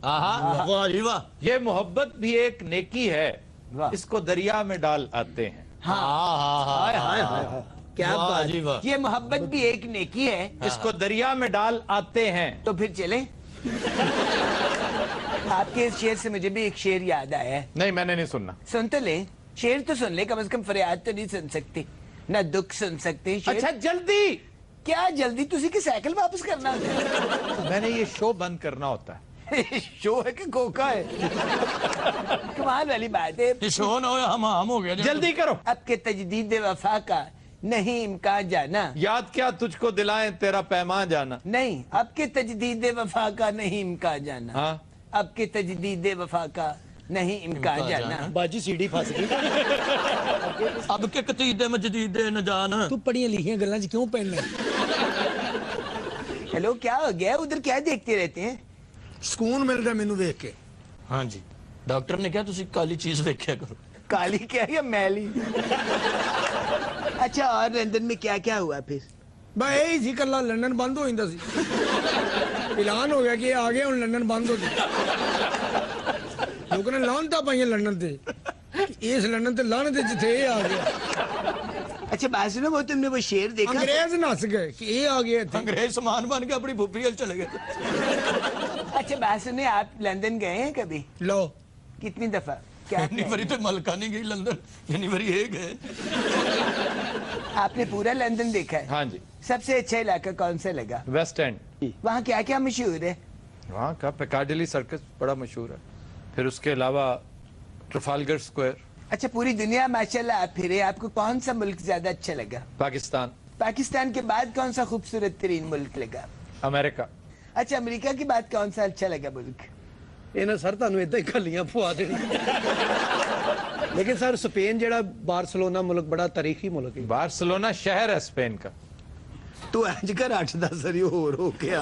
Speaker 4: ਵਾਹ ਜੀ ਵਾਹ।
Speaker 1: ये मोहब्बत भी एक नेकी है,
Speaker 6: वाह।
Speaker 1: इसको दरिया में डाल आते हैं।
Speaker 6: हाय हाय हाय, क्या
Speaker 4: वाह
Speaker 6: बात।
Speaker 4: जी वाह।
Speaker 6: ये मोहब्बत भी एक नेकी है,
Speaker 1: इसको दरिया में डाल आते हैं।
Speaker 6: तो फिर चले। आपके इस शेर से मुझे भी एक शेर याद आया है।
Speaker 1: नहीं, मैंने नहीं सुनना।
Speaker 6: सुन तो ले, शेर तो सुन ले, कम से कम फरियाद तो नहीं सुन सकते, ना दुख सुन सकते। शेर
Speaker 1: अच्छा जल्दी,
Speaker 6: क्या जल्दी, तुझे की साइकिल वापस करना होता
Speaker 1: मैंने ये शो बंद करना होता है।
Speaker 6: है। शो है कि कोका है? कमाल वाली बात है।
Speaker 4: ਇਹ ਸ਼ੋ ਨਾ ਹੋਇਆ ਹਮਾਮ ਹੋ ਗਿਆ।
Speaker 1: जल्दी करो।
Speaker 6: अब के तजदीद वफा का नहीं इम्कान जाना।
Speaker 1: याद क्या तुझको दिलाएं तेरा पैमान जाना।
Speaker 6: नहीं, अब के तजदीद वफा का नहीं इम्कान जाना।
Speaker 1: हाँ,
Speaker 6: अब के तजदीद वफा का नहीं इम्कान जाना।
Speaker 2: ਬਾਜੀ ਸੀੜੀ ਫਸ ਗਈ।
Speaker 4: ਅਬ ਕਿ ਕਤੀਦੇ ਮਜਦੀਦ ਦੇ ਨ ਜਾਨ।
Speaker 7: ਤੂੰ ਪੜੀਆਂ ਲਿਖੀਆਂ ਗੱਲਾਂ 'ਚ ਕਿਉਂ ਪੈਣਾ?
Speaker 6: हेलो, क्या हो गया उधर, क्या देखते रहते हैं?
Speaker 7: ਸਕੂਨ ਮਿਲਦਾ ਮੈਨੂੰ ਵੇਖ ਕੇ।
Speaker 4: ਹਾਂਜੀ, ਡਾਕਟਰ ਨੇ ਕਿਹਾ ਤੁਸੀਂ ਕਾਲੀ ਚੀਜ਼ ਵੇਖਿਆ ਕਰੋ।
Speaker 6: काली क्या या मैली? अच्छा, और लंदन में क्या क्या हुआ फिर?
Speaker 7: ਬਈ ਇਹ ਹੀ ਸੀ, ਕੱਲਾ ਲੰਡਨ ਬੰਦ ਹੋ ਜਾਂਦਾ ਸੀ। ਐਲਾਨ ਹੋ ਗਿਆ ਕਿ ਇਹ ਆ ਗਏ, ਹੁਣ ਲੰਡਨ ਬੰਦ ਹੋ ਗਿਆ। ਲੋਕਾਂ ਨੇ ਲਾਹਨਤਾਂ ਪਾਈਆਂ ਲੰਡਨ ਤੇ, ਇਸ ਲੰਡਨ ਤੇ ਲਾਹਨਤ ਤੇ ਜਿੱਥੇ ਇਹ ਆ ਗਿਆ।
Speaker 6: अच्छा बात सुनो, वो तुमने वो शेर देखा?
Speaker 7: ਅੰਗਰੇਜ਼ ਨੱਸ ਗਏ ਕਿ ਇਹ ਆ ਗਏ ਇੱਥੇ।
Speaker 4: ਅੰਗਰੇਜ਼ ਸਮਾਨ ਬਣ ਕੇ ਆਪਣੀ ਫੁੱਫੀ ਵੱਲ ਚਲੇ ਗਏ।
Speaker 6: अच्छा बात सुनिए, आप लंदन गए हैं कभी?
Speaker 7: ਲਓ
Speaker 6: कितनी दफा? क्या
Speaker 4: ਇੰਨੀ ਵਾਰੀ ਤੇ ਮਲਕਾ ਨਹੀਂ ਗਈ ਲੰਦਨ, ਇੰਨੀ ਵਾਰੀ ਇਹ ਗਏ।
Speaker 6: आपने पूरा लंदन देखा है?
Speaker 1: हाँ जी।
Speaker 6: सबसे अच्छा इलाका कौन सा लगा?
Speaker 1: West End.
Speaker 6: वहाँ क्या क्या मशहूर है?
Speaker 1: वहाँ का पिकाडिली सर्कस बड़ा मशहूर है। फिर उसके अलावा ट्रफालगर स्क्वायर।
Speaker 6: अच्छा, पूरी दुनिया माशाल्लाह आप फिरे, आपको कौन सा मुल्क ज्यादा अच्छा लगा?
Speaker 1: पाकिस्तान।
Speaker 6: पाकिस्तान के बाद कौन सा खूबसूरत तरीन मुल्क लगा?
Speaker 1: अमेरिका।
Speaker 6: अच्छा, अमेरिका के बाद कौन सा अच्छा लगा मुल्क?
Speaker 2: ਇਹਨਾਂ ਸਰ ਤੁਹਾਨੂੰ ਇਦਾਂ ਹੀ ਖੱਲੀਆਂ ਪਵਾ ਦੇਣੀ। ਲੇਕਿਨ ਸਰ ਸਪੇਨ ਜਿਹੜਾ ਬਾਰਸਲੋਨਾ ਮੁਲਕ ਬੜਾ ਤਾਰੀਖੀ ਮੁਲਕ ਹੈ।
Speaker 1: बार्सिलोना शहर है स्पेन का।
Speaker 6: तू आज कर 8-10 सरी हो गया।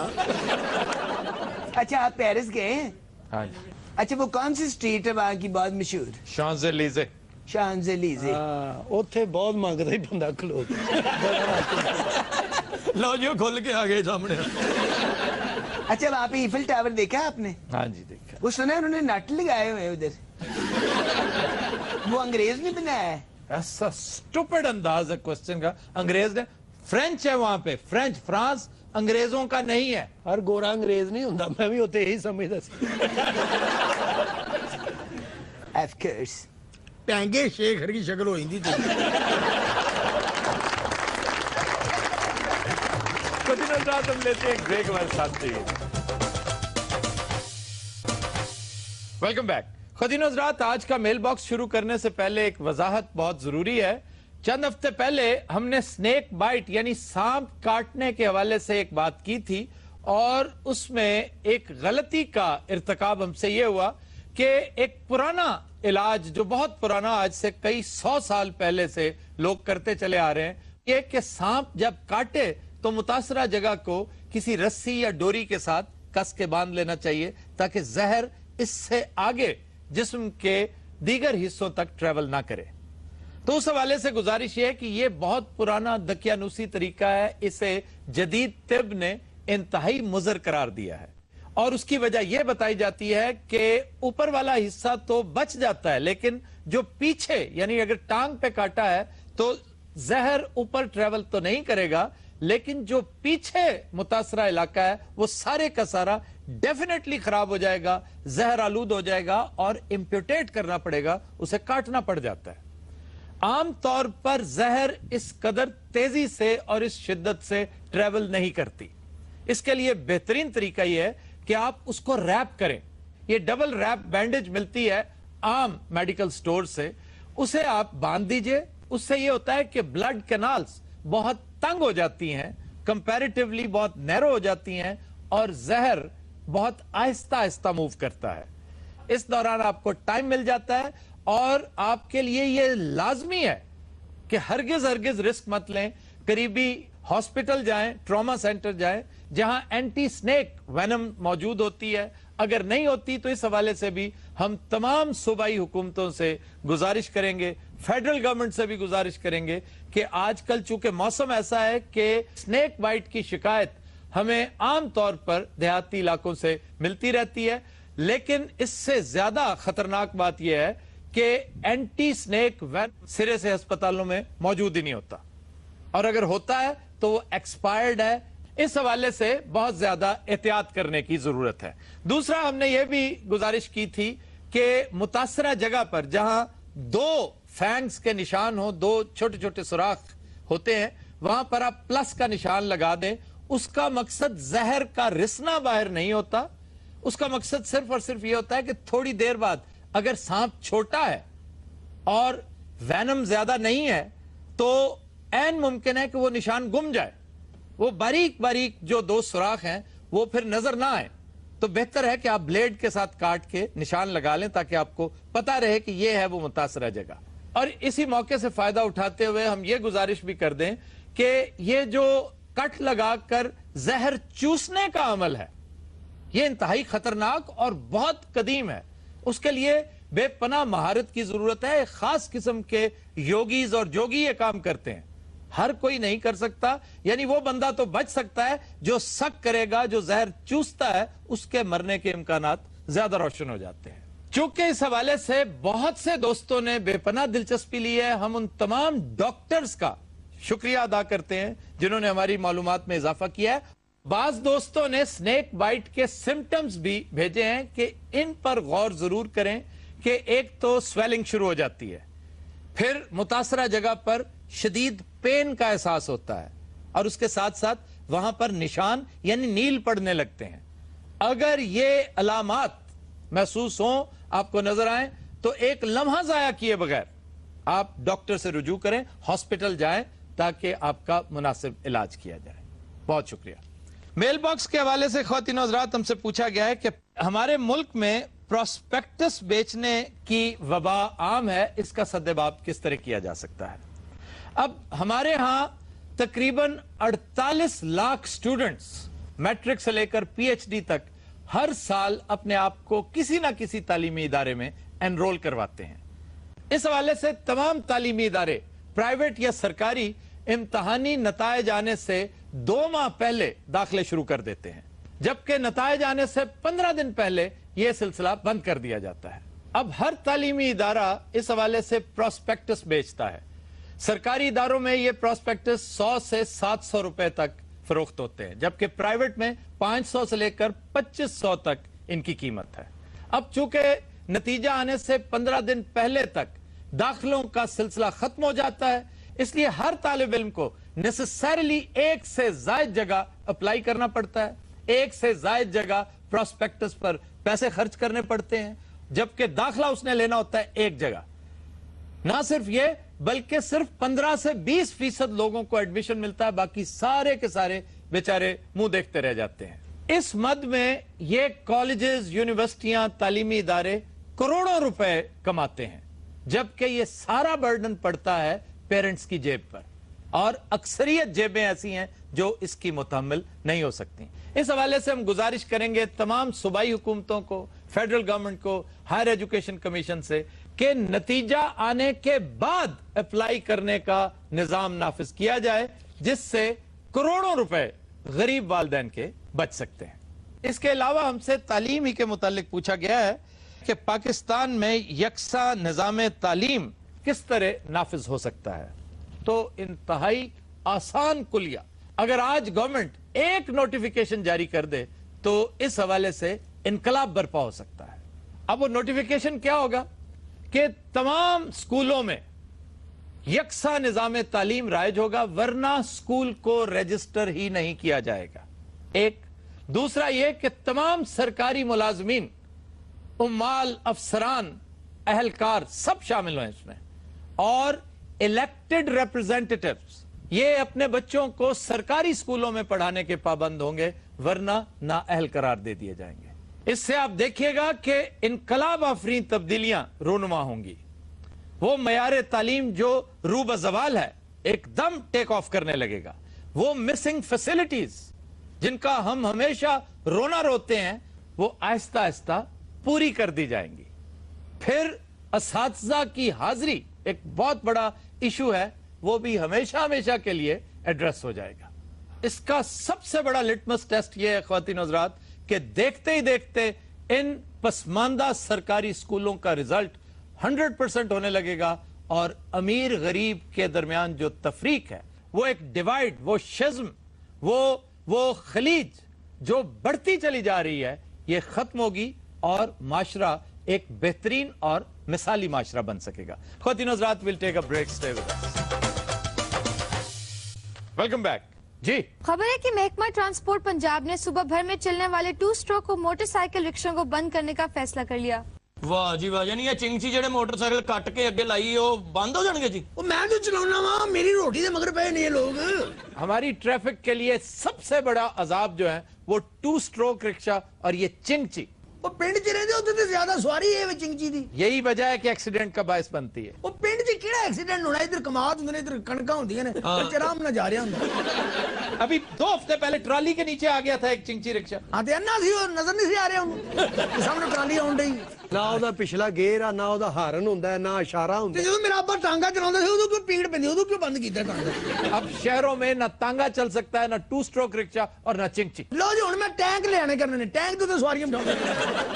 Speaker 6: अच्छा, आप पेरिस गए हैं?
Speaker 1: हाँ जी।
Speaker 6: अच्छा, वो कौन सी स्ट्रीट है वहाँ की बहुत मशहूर?
Speaker 1: शांज़ेलीज़े।
Speaker 6: शांज़ेलीज़े।
Speaker 2: ਹਾਂ ਉੱਥੇ ਬਹੁਤ ਮੰਗਦਾ ਹੀ ਬੰਦਾ ਖਲੋ ਕੇ।
Speaker 4: ਲਓ ਜੀ, ਉਹ ਖੁੱਲ ਕੇ ਆ ਗਏ ਸਾਹਮਣੇ।
Speaker 6: अच्छा, वहाँ पे ईफिल टावर देखा आपने?
Speaker 1: हाँ जी, देखा।
Speaker 6: वो सुना है उन्होंने नट लगाए हुए हैं उधर।
Speaker 4: وہ انگریز نے بنایا ہے؟
Speaker 1: ऐसा स्टूपिड अंदाज है क्वेश्चन का। अंग्रेज ने, फ्रेंच है वहां पे, फ्रेंच, फ्रांस अंग्रेजों का नहीं है।
Speaker 6: हर गोरा अंग्रेज नहीं होता, मैं भी होते यही समझदा सी।
Speaker 4: Of course.
Speaker 7: टैंगे शेखर की शक्ल हो जाती थी।
Speaker 1: कुछ दिनों बाद हम लेते हैं एक ब्रेक, हमारे साथ चाहिए। Welcome back. खुदीन हज़रात, आज का मेल बॉक्स शुरू करने से पहले एक वजाहत बहुत जरूरी है। चंद हफ्ते पहले हमने स्नेक बाइट यानी सांप काटने के हवाले से एक बात की थी और उसमें एक गलती का इर्तिकाब हमसे यह हुआ कि एक पुराना इलाज जो बहुत पुराना, आज से कई 100 साल पहले से लोग करते चले आ रहे हैं, ये कि सांप जब काटे तो मुतासरा जगह को किसी रस्सी या डोरी के साथ कस के बांध लेना चाहिए ताकि जहर इससे आगे जिस्म के दीगर हिस्सों तक ट्रेवल ना करे। तो उस हवाले से गुजारिश यह है कि यह बहुत पुराना दकियानूसी तरीका है, इसे जदीद तिब ने इंतहाई मुज़र करार दिया है और उसकी वजह यह बताई जाती है कि ऊपर वाला हिस्सा तो बच जाता है, लेकिन जो पीछे यानी अगर टांग पे काटा है तो जहर ऊपर ट्रेवल तो नहीं करेगा, लेकिन जो पीछे मुतासरा इलाका है वो सारे का सारा डेफिनेटली खराब हो जाएगा, जहर आलूद हो जाएगा और इम्प्यूटेट करना पड़ेगा, उसे काटना पड़ जाता है। आम तौर पर जहर इस कदर तेजी से और इस शिद्दत से ट्रेवल नहीं करती। इसके लिए बेहतरीन तरीका यह है कि आप उसको रैप करें। ये डबल रैप बैंडेज मिलती है आम मेडिकल स्टोर से, उसे आप बांध दीजिए। उससे यह होता है कि ब्लड कैनाल्स बहुत तंग हो जाती हैं, कंपैरेटिवली बहुत नैरो हो जाती हैं और जहर बहुत आहिस्ता आहिस्ता मूव करता है। इस दौरान आपको टाइम मिल जाता है और आपके लिए यह लाजमी है कि हरगिज हरगिज रिस्क मत लें, करीबी हॉस्पिटल जाएं, ट्रॉमा सेंटर जाएं जहां एंटी स्नेक वेनम मौजूद होती है। अगर नहीं होती तो इस हवाले से भी हम तमाम सूबाई हुकूमतों से गुजारिश करेंगे, फेडरल गवर्नमेंट से भी गुजारिश करेंगे कि आजकल चूंकि मौसम ऐसा है कि स्नेक बाइट की शिकायत हमें आम तौर पर देहाती इलाकों से मिलती रहती है, लेकिन इससे ज्यादा खतरनाक बात यह है कि एंटी स्नेक वैन सिरे से अस्पतालों में मौजूद ही नहीं होता और अगर होता है तो वो एक्सपायर्ड है। इस हवाले से बहुत ज्यादा एहतियात करने की जरूरत है। दूसरा, हमने ये भी गुजारिश की थी कि मुतासरा जगह पर जहां 2 फैंग्स के निशान हो, 2 छोटे छोटे सुराख होते हैं, वहां पर आप प्लस का निशान लगा दें। उसका मकसद जहर का रिसना बाहर नहीं होता, उसका मकसद सिर्फ और सिर्फ यह होता है कि थोड़ी देर बाद अगर सांप छोटा है और वैनम ज्यादा नहीं है तो ऐन मुमकिन है कि वो निशान गुम जाए, वो बारीक बारीक जो 2 सुराख हैं वो फिर नजर ना आए। तो बेहतर है कि आप ब्लेड के साथ काट के निशान लगा लें ताकि आपको पता रहे कि ये है वो मुतासरा जगह। और इसी मौके से फायदा उठाते हुए हम ये गुजारिश भी कर दें कि ये जो कट लगाकर जहर चूसने का अमल है ये इंतहाई खतरनाक और बहुत कदीम है। उसके लिए बेपनाह महारत की जरूरत है। एक खास किस्म के योगीज और जोगी ये काम करते हैं, हर कोई नहीं कर सकता। यानी वो बंदा तो बच सकता है जो शक करेगा, जो जहर चूसता है उसके मरने के इम्कानात ज्यादा रोशन हो जाते हैं। चूंकि इस हवाले से बहुत से दोस्तों ने बेपनाह दिलचस्पी ली है, हम उन तमाम डॉक्टर्स का शुक्रिया अदा करते हैं जिन्होंने हमारी मालूमात में इजाफा किया है। बाज दोस्तों ने स्नेक बाइट के सिम्टम्स भी भेजे हैं कि इन पर गौर जरूर करें कि एक तो स्वेलिंग शुरू हो जाती है, फिर मुतासरा जगह पर शदीद पेन का एहसास होता है और उसके साथ साथ वहां पर निशान यानी नील पड़ने लगते हैं। अगर ये अलामात महसूस हों, आपको नजर आए, तो एक लम्हा जाया किए बगैर आप डॉक्टर से रुजू करें, हॉस्पिटल जाएं ताकि आपका मुनासिब इलाज किया जाए। बहुत शुक्रिया। मेल बॉक्स के हवाले से ख्वातीन हज़रात हमसे पूछा गया है कि हमारे मुल्क में प्रोस्पेक्टस बेचने की वबा आम है, इसका सद्देबाब किस तरह किया जा सकता है। अब हमारे यहां तकरीबन 48 लाख स्टूडेंट्स मैट्रिक से लेकर पीएचडी तक हर साल अपने आप को किसी ना किसी तालीमी इदारे में एनरोल करवाते हैं। इस हवाले से तमाम तालीमी इदारे प्राइवेट या सरकारी इम्तहानी नतायज आने से 2 माह पहले दाखिले शुरू कर देते हैं, जबकि नतायज आने से 15 दिन पहले यह सिलसिला बंद कर दिया जाता है। अब हर तालीमी इदारा इस हवाले से प्रोस्पेक्टस बेचता है। सरकारी इदारों में ये प्रोस्पेक्टस 100 से 700 रुपए तक फरोख्त होते हैं, जबकि प्राइवेट में 500 से लेकर 2500 तक इनकी कीमत है। अब चूंकि नतीजा आने से 15 दिन पहले तक दाखिलों का सिलसिला खत्म हो जाता है, इसलिए हर तालिब इल्म को नेसेसरीली एक से ज्यादा जगह अप्लाई करना पड़ता है, एक से ज्यादा जगह प्रोस्पेक्टस पर पैसे खर्च करने पड़ते हैं, जबकि दाखिला उसने लेना होता है एक जगह। ना सिर्फ ये, बल्कि सिर्फ 15 से 20% लोगों को एडमिशन मिलता है, बाकी सारे के सारे बेचारे मुंह देखते रह जाते हैं। इस मद में ये कॉलेजेस, यूनिवर्सिटियां, तालीमी इदारे करोड़ों रुपए कमाते हैं, जबकि ये सारा बर्डन पड़ता है पेरेंट्स की जेब पर, और अक्सरियत जेबें ऐसी हैं जो इसकी मुतहम्मिल नहीं हो सकती। इस हवाले से हम गुजारिश करेंगे तमाम सूबाई हुकूमतों को, फेडरल गवर्नमेंट को, हायर एजुकेशन कमीशन से कि नतीजा आने के बाद अप्लाई करने का निजाम नाफिज किया जाए, जिससे करोड़ों रुपए गरीब वालिदैन के बच सकते हैं। इसके अलावा हमसे तालीम ही के मुतालिक पूछा गया है कि पाकिस्तान में यकसा निजाम तालीम किस तरह नाफिज हो सकता है। तो इंतहाई आसान कुलिया, अगर आज गवर्नमेंट एक नोटिफिकेशन जारी कर दे तो इस हवाले से इनकलाब बर्पा हो सकता है। अब वो नोटिफिकेशन क्या होगा कि तमाम स्कूलों में यकसा निजाम तालीम राइज होगा, वरना स्कूल को रजिस्टर ही नहीं किया जाएगा। एक दूसरा यह कि तमाम सरकारी मुलाजमीन, उम्माल, अफसरान, अहलकार सब शामिल हैं इसमें, और इलेक्टेड रिप्रेजेंटेटिव्स ये अपने बच्चों को सरकारी स्कूलों में पढ़ाने के पाबंद होंगे, वरना नाअहल करार दे दिए जाएंगे। इससे आप देखिएगा कि इनकलाब आफरीन तब्दीलियां रूनुमा होंगी। वो मयार तालीम जो रूब ज़वाल है एकदम टेक ऑफ करने लगेगा। वो मिसिंग फैसिलिटीज जिनका हम हमेशा रोना रोते हैं, वो आहिस्ता आहिस्ता पूरी कर दी जाएंगी। फिर असातिज़ा की हाजिरी एक बहुत बड़ा इशू है, वो भी हमेशा हमेशा के लिए एड्रेस हो जाएगा। इसका सबसे बड़ा लिटमस टेस्ट ये है ख्वातीन हज़रात कि देखते ही देखते इन पसमानदा सरकारी स्कूलों का रिजल्ट 100% होने लगेगा, और अमीर गरीब के दरमियान जो तफरीक है, वो एक डिवाइड, वो शिज़्म, वो खलीज जो बढ़ती चली जा रही है, ये खत्म होगी और माशरा एक बेहतरीन और मिसाली माशरा बन सकेगा। ख्वातीन हज़रात, will take a break, stay with us. Welcome back. जी,
Speaker 8: खबर है कि महकमा ट्रांसपोर्ट पंजाब ने सुबह भर में चलने वाले 2 स्ट्रोक और मोटरसाइकिल रिक्शों को बंद करने का फैसला कर लिया।
Speaker 4: वाह जी वाह, यानी ये चिंगची जेडे मोटरसाइकिल कट के अगे लाई वो बंद हो जाएंगे जी।
Speaker 7: ਉਹ ਮੈਂ ਜੋ ਚਲਾਉਣਾ ਵਾ मेरी रोटी ਦੇ मगर पए ने ये लोग।
Speaker 1: हमारी ट्रैफिक के लिए सबसे बड़ा अजाब जो है वो 2 स्ट्रोक रिक्शा और ये चिंगची।
Speaker 7: ਉਹ ਪਿੰਡ 'ਚ ਰਹਿੰਦੇ ਉੱਥੇ ਤੇ ਜ਼ਿਆਦਾ ਸਵਾਰੀ ਹੈ ਵਿੱਚ ਚਿੰਗਚੀ ਦੀ।
Speaker 1: यही वजह है कि एक्सीडेंट का बायस बनती है।
Speaker 7: ਉਹ ਪਿੰਡ 'ਚ ਕਿਹੜਾ ਐਕਸੀਡੈਂਟ ਹੋਣਾ, ਇੱਧਰ ਕਮਾਦ ਹੁੰਦੇ ਨੇ, ਇੱਧਰ ਕਣਕਾਂ ਹੁੰਦੀਆਂ ਨੇ, ਬੱਚੇ ਆਰਾਮ ਨਾਲ ਜਾ ਰਿਹਾ ਹੁੰਦਾ।
Speaker 1: अभी 2 हफ्ते पहले ट्रॉली के नीचे आ गया था एक चिंगची रिक्शा।
Speaker 7: ਹਾਂ ਤੇ ਅੰਨਾ ਸੀ, ਉਹ ਨਜ਼ਰ ਨਹੀਂ ਸੀ ਆ ਰਿਹਾ ਉਹਨੂੰ, ਸਾਹਮਣੇ ਟਰਾਲੀ ਆਉਣ ਡਈ।
Speaker 6: ਨਾ ਉਹਦਾ ਪਿਛਲਾ ਗੇਅਰ ਆ, ਨਾ ਉਹਦਾ ਹਾਰਨ ਹੁੰਦਾ ਹੈ, ਨਾ ਇਸ਼ਾਰਾ ਹੁੰਦਾ
Speaker 7: ਤੇ ਜਦੋਂ ਮੇਰਾ ਅੱਬਾ ਟਾਂਗਾ ਚਲਾਉਂਦਾ ਸੀ ਉਦੋਂ ਕਿਉਂ ਪੀੜ ਪੈਂਦੀ, ਉਦੋਂ ਕਿਉਂ ਬੰਦ ਕੀਤਾ ਟਾਂਗਾ?
Speaker 1: अब शहरों में ना तांगा चल सकता है, ना 2 स्ट्रोक रिक्शा और ना चिंगची।
Speaker 7: ਲਓ ਜੀ ਹੁਣ ਮੈਂ ਟੈਂਕ ਲਿਆਣੇ ਕਰਨੇ ਨੇ, ਟੈਂਕ ਤੋਂ ਸਵਾਰੀਆਂ ਬਿਠਾਉਂਦੇ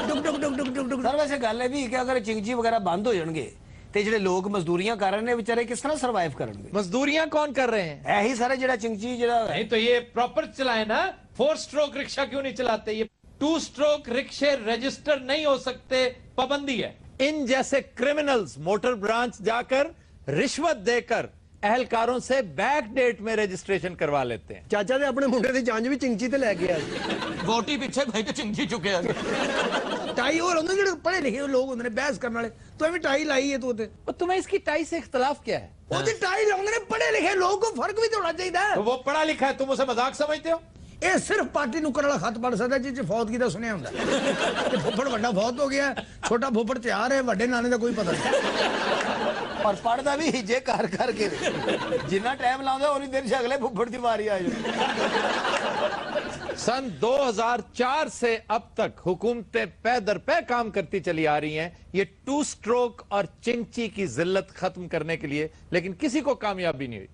Speaker 7: ਡੁਕ ਡੁਕ ਡੁਕ ਡੁਕ ਡੁਕ।
Speaker 4: ਸਰ ਵੈਸੇ ਗੱਲ ਇਹ ਵੀ ਕਿ ਅਗਰ चिंगची ਵਗੈਰਾ ਬੰਦ ਹੋ ਜਾਣਗੇ ਤੇ ਜਿਹੜੇ ਲੋਕ ਮਜ਼ਦੂਰੀਆਂ ਕਰ ਰਹੇ ਨੇ ਵਿਚਾਰੇ ਕਿਸ ਤਰ੍ਹਾਂ ਸਰਵਾਈਵ ਕਰਨਗੇ?
Speaker 1: मजदूरियां कौन कर रहे हैं?
Speaker 4: ਇਹੀ ਸਾਰੇ ਜਿਹੜਾ चिंगची ਜਿਹੜਾ
Speaker 1: नहीं तो ये प्रॉपर चलाए ना, 4 स्ट्रोक रिक्शा क्यों नहीं चलाते? ये 2 स्ट्रोक रिक्शे रजिस्टर नहीं हो सकते, पाबंदी है। इन जैसे क्रिमिनल्स मोटर ब्रांच जाकर रिश्वत देकर अहलकारों से बैक डेट में रजिस्ट्रेशन करवा लेते हैं।
Speaker 6: ਚਾਚਾ ਦੇ ਆਪਣੇ ਮੁੰਡੇ ਦੀ ਜਾਂਚ ਵੀ ਚਿੰਗਚੀ ਤੇ ਲੈ ਗਿਆ ਸੀ।
Speaker 4: ਵੋਟੀ ਪਿੱਛੇ ਭਾਈ ਤੇ चिंगची ਚੁੱਕਿਆ
Speaker 7: ਟਾਈ ਹੋਰ ਹੁੰਦੇ ਜਿਹੜੇ ਪੜ੍ਹੇ ਲਿਖੇ ਲੋਕ ਹੁੰਦੇ ਨੇ ਬਹਿਸ ਕਰਨ ਵਾਲੇ, ਤੂੰ ਐਵੇਂ ਟਾਈ ਲਾਈ ਹੈ ਤੂੰ ਤੇ।
Speaker 1: और तुम्हें इसकी टाई से इख्तलाफ क्या है?
Speaker 7: ਉਹਦੀ ਟਾਈ ਲਾਉਂਦੇ ਨੇ ਪੜ੍ਹੇ ਲਿਖੇ ਲੋਕ, ਕੋ ਫਰਕ ਵੀ ਤਾਂ ਹੋਣਾ ਚਾਹੀਦਾ ਹੈ।
Speaker 1: तो वो पढ़ा लिखा है, तुम उसे मजाक समझते हो?
Speaker 7: ਇਹ ਸਿਰਫ ਪਾਰਟੀ ਨੁੱਕਰ ਵਾਲਾ ਖੱਤ ਪੜ ਸਕਦਾ ਜਿਸ ਚ ਫੌਤਗੀ ਦਾ ਸੁਣਿਆ ਹੁੰਦਾ। ਤੇ ਫੁੱਫੜ ਵੱਡਾ ਫੌਤ ਹੋ ਗਿਆ, ਛੋਟਾ ਫੁੱਫੜ ਤਿਆਰ ਹੈ, ਵੱਡੇ ਨਾਨੇ ਦਾ ਕੋਈ ਪਤਾ ਨਹੀਂ।
Speaker 4: ਔਰ ਪੜਦਾ ਵੀ ਹਿੱਜੇ ਕਰ ਕਰਕੇ ਜਿੰਨਾ ਟਾਈਮ ਲਾਉਂਦਾ ਉਨੀ ਦੇਰ ਚ ਅਗਲੇ ਫੁੱਫੜ ਦੀ ਵਾਰੀ ਆ ਜਾਂਦੀ।
Speaker 1: सन 2004 से अब तक हुकूमतें पै दर पै काम करती चली आ रही हैं ये 2 स्ट्रोक और चिंगची की जिल्लत खत्म करने के लिए, लेकिन किसी को कामयाबी नहीं हुई।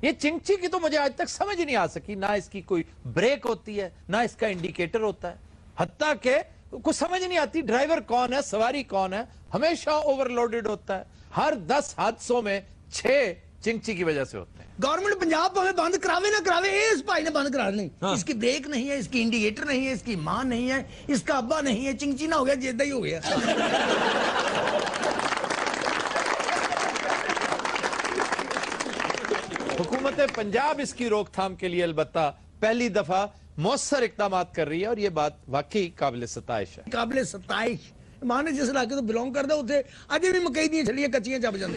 Speaker 1: ये चिंगची की तो मुझे आज तक समझ ही नहीं आ सकी, ना इसकी कोई ब्रेक होती है, ना इसका इंडिकेटर होता है, हत्ता के कुछ समझ नहीं आती ड्राइवर कौन है, सवारी कौन है, हमेशा ओवरलोडेड होता है। हर 10 हादसों में 6 चिंची की वजह से होते हैं।
Speaker 7: गवर्नमेंट पंजाब भावे बंद करावे ना करावे, इस भाई ने बंद करा नहीं। इसकी ब्रेक नहीं है, इसकी इंडिकेटर नहीं है, इसकी मां नहीं है, इसका अब्बा नहीं है, चिंची ना हो गया जेदा ही हो गया।
Speaker 1: हुकूमत पंजाब इसकी रोकथाम के लिए अलबत्ता पहली दफा मौसर इकदाम कर रही है और ये बात वाकई काबिल सताइश है।
Speaker 7: काबिल सताइश। माने जिस इलाके तो बिलोंग करता उसे अजे भी मकई दी छलियां कच्चियां चब जाती।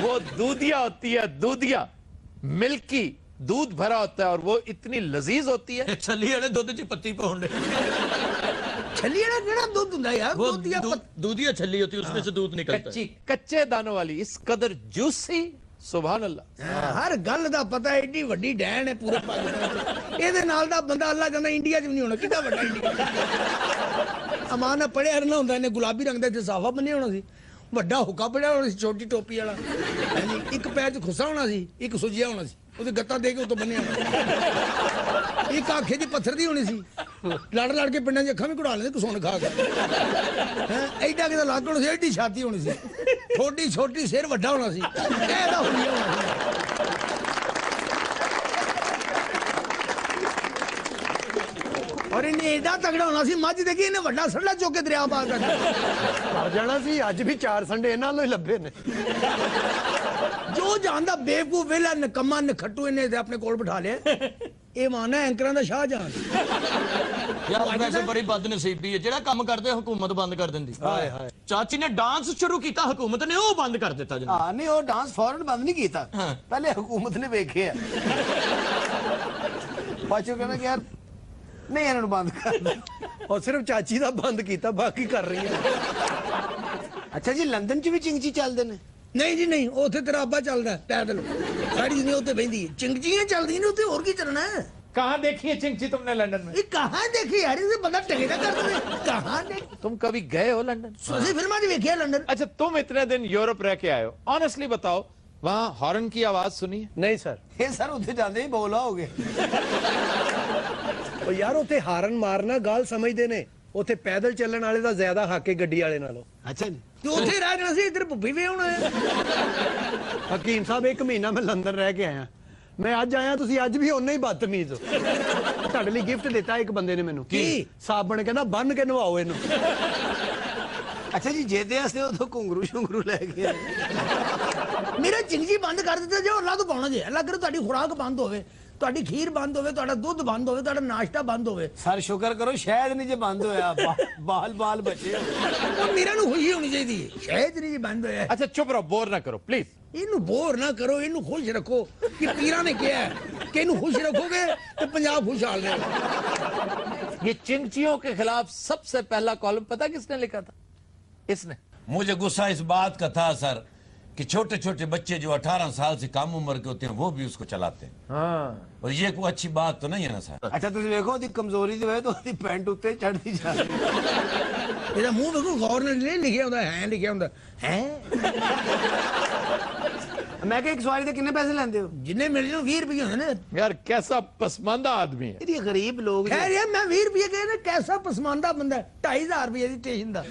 Speaker 1: वो दूधिया होती है, दूधिया मिल्की दूध भरा होता है और वो इतनी लजीज होती है।
Speaker 4: छली वाले दूध च पत्ती पाउंडे,
Speaker 7: छलियां केड़ा दूध हुंदा यार?
Speaker 4: वो
Speaker 7: दूधिया
Speaker 4: दूधिया छली होती है, उसमें से दूध निकलता है।
Speaker 1: कच्ची कच्चे दानों वाली, इस कदर जूसी, सुभान अल्लाह।
Speaker 7: हर गल दा पता है, एडी वड्डी डैन है पूरे पाकिस्तान। ਇਹਦੇ ਨਾਲ ਦਾ ਬੰਦਾ ਅੱਲਾ ਜਾਂਦਾ ਇੰਡੀਆ 'ਚ ਵੀ ਨਹੀਂ ਹੋਣਾ, ਕਿੱਡਾ ਵੱਡਾ ਇੰਡੀਆ। ਅਮਾਨ ਨਾ ਪੜਿਆ ਨਾ ਹੁੰਦਾ, ਇਹਨੇ ਗੁਲਾਬੀ ਰੰਗ ਦਾ ਜਸਾਫਾ ਬੰਨਿਆ ਹੋਣਾ ਸੀ, ਵੱਡਾ ਹੁੱਕਾ ਪੜਿਆ ਹੋਣਾ ਸੀ, ਛੋਟੀ ਟੋਪੀ ਵਾਲਾ। ਹਾਂਜੀ, ਇੱਕ ਪੈਰ 'ਚ ਖੁੱਸਾ ਹੋਣਾ ਸੀ, ਇੱਕ ਸੁਜਿਆ ਹੋਣਾ ਸੀ, ਉਹਦੇ ਗੱਤਾ ਦੇ ਕੇ ਉੱਤੋਂ ਬੰਨਿਆ ਹੋਣਾ। ਇੱਕ ਆਖੇ ਦੀ ਪੱਥਰ ਦੀ ਹੋਣੀ ਸੀ, ਲੜ ਲੜ ਕੇ ਪਿੰਡਾਂ 'ਚ ਅੱਖਾਂ ਵੀ ਘੁੜਾ ਲੈਂਦੇ ਕਸੂਨ ਖਾ ਕੇ। ਐਡਾ ਕਿਦਾ ਲੱਗ ਹੋਣਾ ਸੀ, ਐਡੀ ਛਾਤੀ ਹੋਣੀ ਸੀ, ਛੋਟੀ ਛੋਟੀ ਸਿਰ ਵੱਡਾ ਹੋਣਾ ਸੀ, ਇਹਦਾ ਹੁਲੀਆ ਹੋਣਾ ਸੀ। और इन्हें एडा तगड़ा होना सी, मझ देखी इन्हें वड्डा सड़ला चुक के दरिया पार कर
Speaker 6: जाना सी। अज भी 4 संडे इन्हां लो ही लभे ने।
Speaker 7: जो जानदा बेवकूफ वेला निकम्मा नखट्टू इन्हें ते अपने कोल बिठा लिया। ये माना एंकरां दा शाहजहां।
Speaker 4: यार वैसे बड़ी बदनसीबी है, जेड़ा काम करदे हुकूमत बंद कर दिंदी।
Speaker 6: हाय हाय।
Speaker 4: चाची ने डांस शुरू किया, हुकूमत ने वो बंद कर दिता। जनाब
Speaker 7: हां नहीं, वो डांस फौरन बंद नहीं कीता, पहले हुकूमत ने वेखे है। बाचो कहना कि यार नहीं इन्होंने बंद कर दो,
Speaker 6: और सिर्फ चाची दा बंद कीता, बाकी कर रही है।
Speaker 7: अच्छा जी, लंदन च भी चिंगची चलदे ने? नहीं जी नहीं, उत्थे तेरा अब्बा चलदा है पैदल, सारी दुनिया उत्ते बहिंदी है। चिंगचियां चलदी ने उत्ते, और की चलना है?
Speaker 1: कहाँ देखी है चिंची तुमने लंदन में?
Speaker 7: ये कहाँ देखी यार, इसे बंदा टकेरा कर दे। कहाँ देखी?
Speaker 1: तुम कभी गए हो लंदन?
Speaker 7: सोची फिल्मां च वेखिया लंदन।
Speaker 1: अच्छा, तुम इतने दिन यूरोप रह के आए हो, ऑनेस्टली बताओ, वहाँ हॉर्न की आवाज सुनी है?
Speaker 6: नहीं सर।
Speaker 7: ये सर उत्थे जांदे ही बोला हो गए।
Speaker 6: ਉਹ ਯਾਰ ਉੱਥੇ ਹਾਰਨ ਮਾਰਨਾ ਗੱਲ ਸਮਝਦੇ ਨੇ, ਉੱਥੇ ਪੈਦਲ ਚੱਲਣ ਵਾਲੇ ਦਾ ਜ਼ਿਆਦਾ ਹੱਕ ਹੈ ਗੱਡੀ ਵਾਲੇ ਨਾਲੋਂ।
Speaker 7: अच्छा जी, तो उत्थे रह जाना सी, इधर भुब्बी वे होना है।
Speaker 6: ਹਕੀਮ ਸਾਹਿਬ 1 ਮਹੀਨਾ ਮੈਂ ਲੰਦਨ ਰਹਿ ਕੇ ਆਇਆ, ਮੈਂ ਅੱਜ ਆਇਆ, ਤੁਸੀਂ ਅੱਜ ਵੀ ਓਨੇ ਹੀ ਬਦਤਮੀਜ਼ ਹੋ। ਤੁਹਾਡੇ ਲਈ ਗਿਫਟ ਦਿੱਤਾ ਇੱਕ ਬੰਦੇ ਨੇ ਮੈਨੂੰ।
Speaker 7: ਕੀ?
Speaker 6: ਸਾਬਣ, ਕਹਿੰਦਾ ਬੰਨ ਕੇ ਨਵਾਓ ਇਹਨੂੰ।
Speaker 7: अच्छा जी, जेदे वास्ते उतो घुंगरू शुंगरू ले गए। मेरा चिंगजी बंद कर दिता जो, अल्लाह तो पाउना जे। अल्लाह करे तुहाडी खुराक बंद होवे, तुहाडी खीर बंद होवे, तुहाडा दुध बंद होवे, तुहाडा नाश्ता बंद होवे। सर शुक्र करो शायद नहीं जे बंद होया, बाल बाल बचे। और मेरा नु खुशी होनी चाहिए, शायद नहीं जे बंद होया।
Speaker 1: अच्छा चुप रहो, बोर ना करो प्लीज।
Speaker 7: इनू बोर ना करो, इनू खुश रखो कि पीरा ने किया है कि इनू खुश रखोगे तो पंजाब खुशहाल रहेगा।
Speaker 1: ये चिंचियों के खिलाफ सबसे पहला कॉलम पता किसने लिखा था? इसने।
Speaker 3: मुझे गुस्सा इस बात का था सर कि छोटे छोटे बच्चे जो 18 साल से कम उम्र के होते हैं वो भी उसको चलाते हैं।
Speaker 1: हाँ।
Speaker 3: और ये कोई अच्छी बात तो नहीं है ना सर।
Speaker 7: अच्छा तुम देखो ओदी कमजोरी जो है तो ओदी पैंट उत्ते चढ़ती जा रही है। ਇਹਦਾ ਮੂੰਹ ਵੇਖੋ, ਗੌਰ ਨਾਲ ਨਹੀਂ ਲਿਖਿਆ ਹੁੰਦਾ ਹੈ, ਲਿਖਿਆ ਹੁੰਦਾ ਹੈ। ਮੈਂ ਕਿਹਾ ਇੱਕ ਸਵਾਰੀ ਦੇ ਕਿੰਨੇ ਪੈਸੇ ਲੈਂਦੇ ਹੋ? ਜਿੰਨੇ ਮਿਲ ਜਾਣ 20 ਰੁਪਏ ਹੁੰਦੇ ਨੇ।
Speaker 1: यार कैसा पसमानदा आदमी है।
Speaker 7: ਇਹ ਗਰੀਬ ਲੋਕ ਖੈਰ ਯਾਰ, ਮੈਂ 20 ਰੁਪਏ ਕਹੇ ਨਾ, ਕੈਸਾ ਪਸਮਾਨਦਾ ਬੰਦਾ। 2500 ਰੁਪਏ ਦੀ स्टेशन ਦਾ।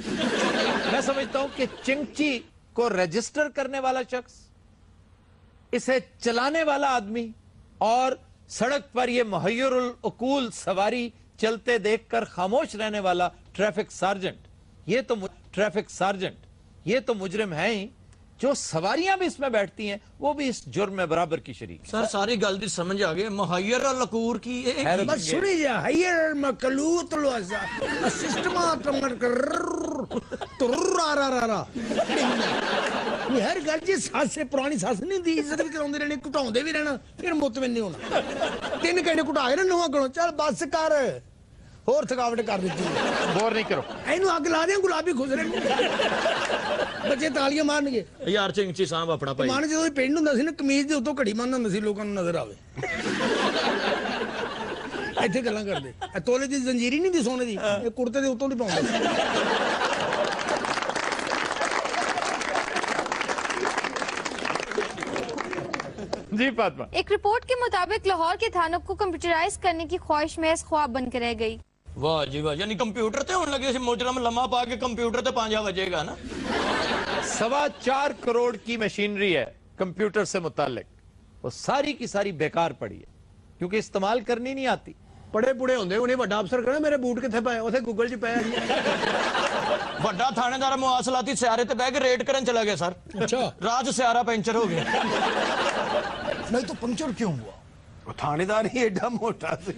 Speaker 1: मैं समझता हूं कि चिंची को रजिस्टर करने वाला शख्स, इसे चलाने वाला आदमी और सड़क पर ये मुहय्यरुल उकूल सवारी चलते देखकर खामोश रहने वाला ट्रैफिक सार्जेंट, ये तो मुजरिम है ही, जो सवारियां भी इसमें बैठती हैं वो भी इस जुर्म में बराबर की शरीक।
Speaker 4: सर सारी गल दी समझ आ गई। मुहैयर लकूर की
Speaker 7: बस सुनी जा, हायर मकलूत लोजा सिस्टमा तुर्रारारा। ये हर गल जी सस से पुरानी सस नहीं दी, इज्जत भी कराउंदे रहने, घटाउंदे भी रहना, फिर मुतमिन नहीं होना। 3 घंटे घटाए ना नवा करो, चल बस कर, होर थकावट कर दी।
Speaker 1: बोर नहीं करो,
Speaker 7: इनू अग ला दे, गुलाबी खुसरे बच्चे तालियां मारनगे।
Speaker 4: यार चिंची सांभ अपना भाई।
Speaker 7: माने जो पिंड हुंदा सी ना, कमीज दे उत्तों घड़ी मारना हुंदा सी, लोकां नूं नजर आवे। ਇੱਥੇ ਗੱਲਾਂ ਕਰਦੇ, ਤੋਲੇ ਦੀ ਜ਼ੰਜੀਰੀ ਨਹੀਂ ਦੀ ਸੋਨੇ ਦੀ, ਇਹ ਕੁੜਤੇ ਦੇ ਉੱਤੋਂ ਦੀ ਪਾਉਂਦੇ।
Speaker 1: जी फातिमा।
Speaker 8: एक रिपोर्ट के मुताबिक लाहौर के थानों को कंप्यूटराइज करने की ख्वाहिश महज ख्वाब बनकर रह गई।
Speaker 4: ਵਾਹ ਜੀ ਵਾਹ, ਯਾਨੀ ਕੰਪਿਊਟਰ ਤੇ ਹੋਣ ਲੱਗੇ ਸੀ ਮੋਜਰਮ ਲੰਮਾ ਪਾ ਕੇ ਕੰप्यूटर ਤੇ 5 ਵਜੇਗਾ ना।
Speaker 1: 4.25 करोड़ की मशीनरी है कंप्यूटर से मुतालिक, वो सारी की सारी बेकार पड़ी है क्योंकि इस्तेमाल करनी नहीं आती।
Speaker 6: ਪੜੇ ਪੁੜੇ ਹੁੰਦੇ ਉਹਨੇ ਵੱਡਾ ਅਫਸਰ ਕਹਿਣਾ ਮੇਰੇ ਬੂਟ ਕਿੱਥੇ ਪਏ, ਉਥੇ ਗੂਗਲ 'ਚ ਪਿਆ ਜੀ।
Speaker 4: ਵੱਡਾ ਥਾਣੇਦਾਰ ਮੁਆਸਲਾਤੀ ਸਿਆਰੇ ਤੇ ਬਹਿ ਕੇ ਰੇਡ ਕਰਨ ਚਲਾ ਗਿਆ ਸਰ।
Speaker 7: ਅੱਛਾ।
Speaker 4: ਰਾਜ ਸਿਆਰਾ ਪੈਂਚਰ ਹੋ ਗਿਆ।
Speaker 2: नहीं तो पंक्चर क्यों हुआ?
Speaker 6: ਉਹ ਥਾਣੇਦਾਰ ਹੀ ਐਡਾ ਮੋਟਾ ਸੀ,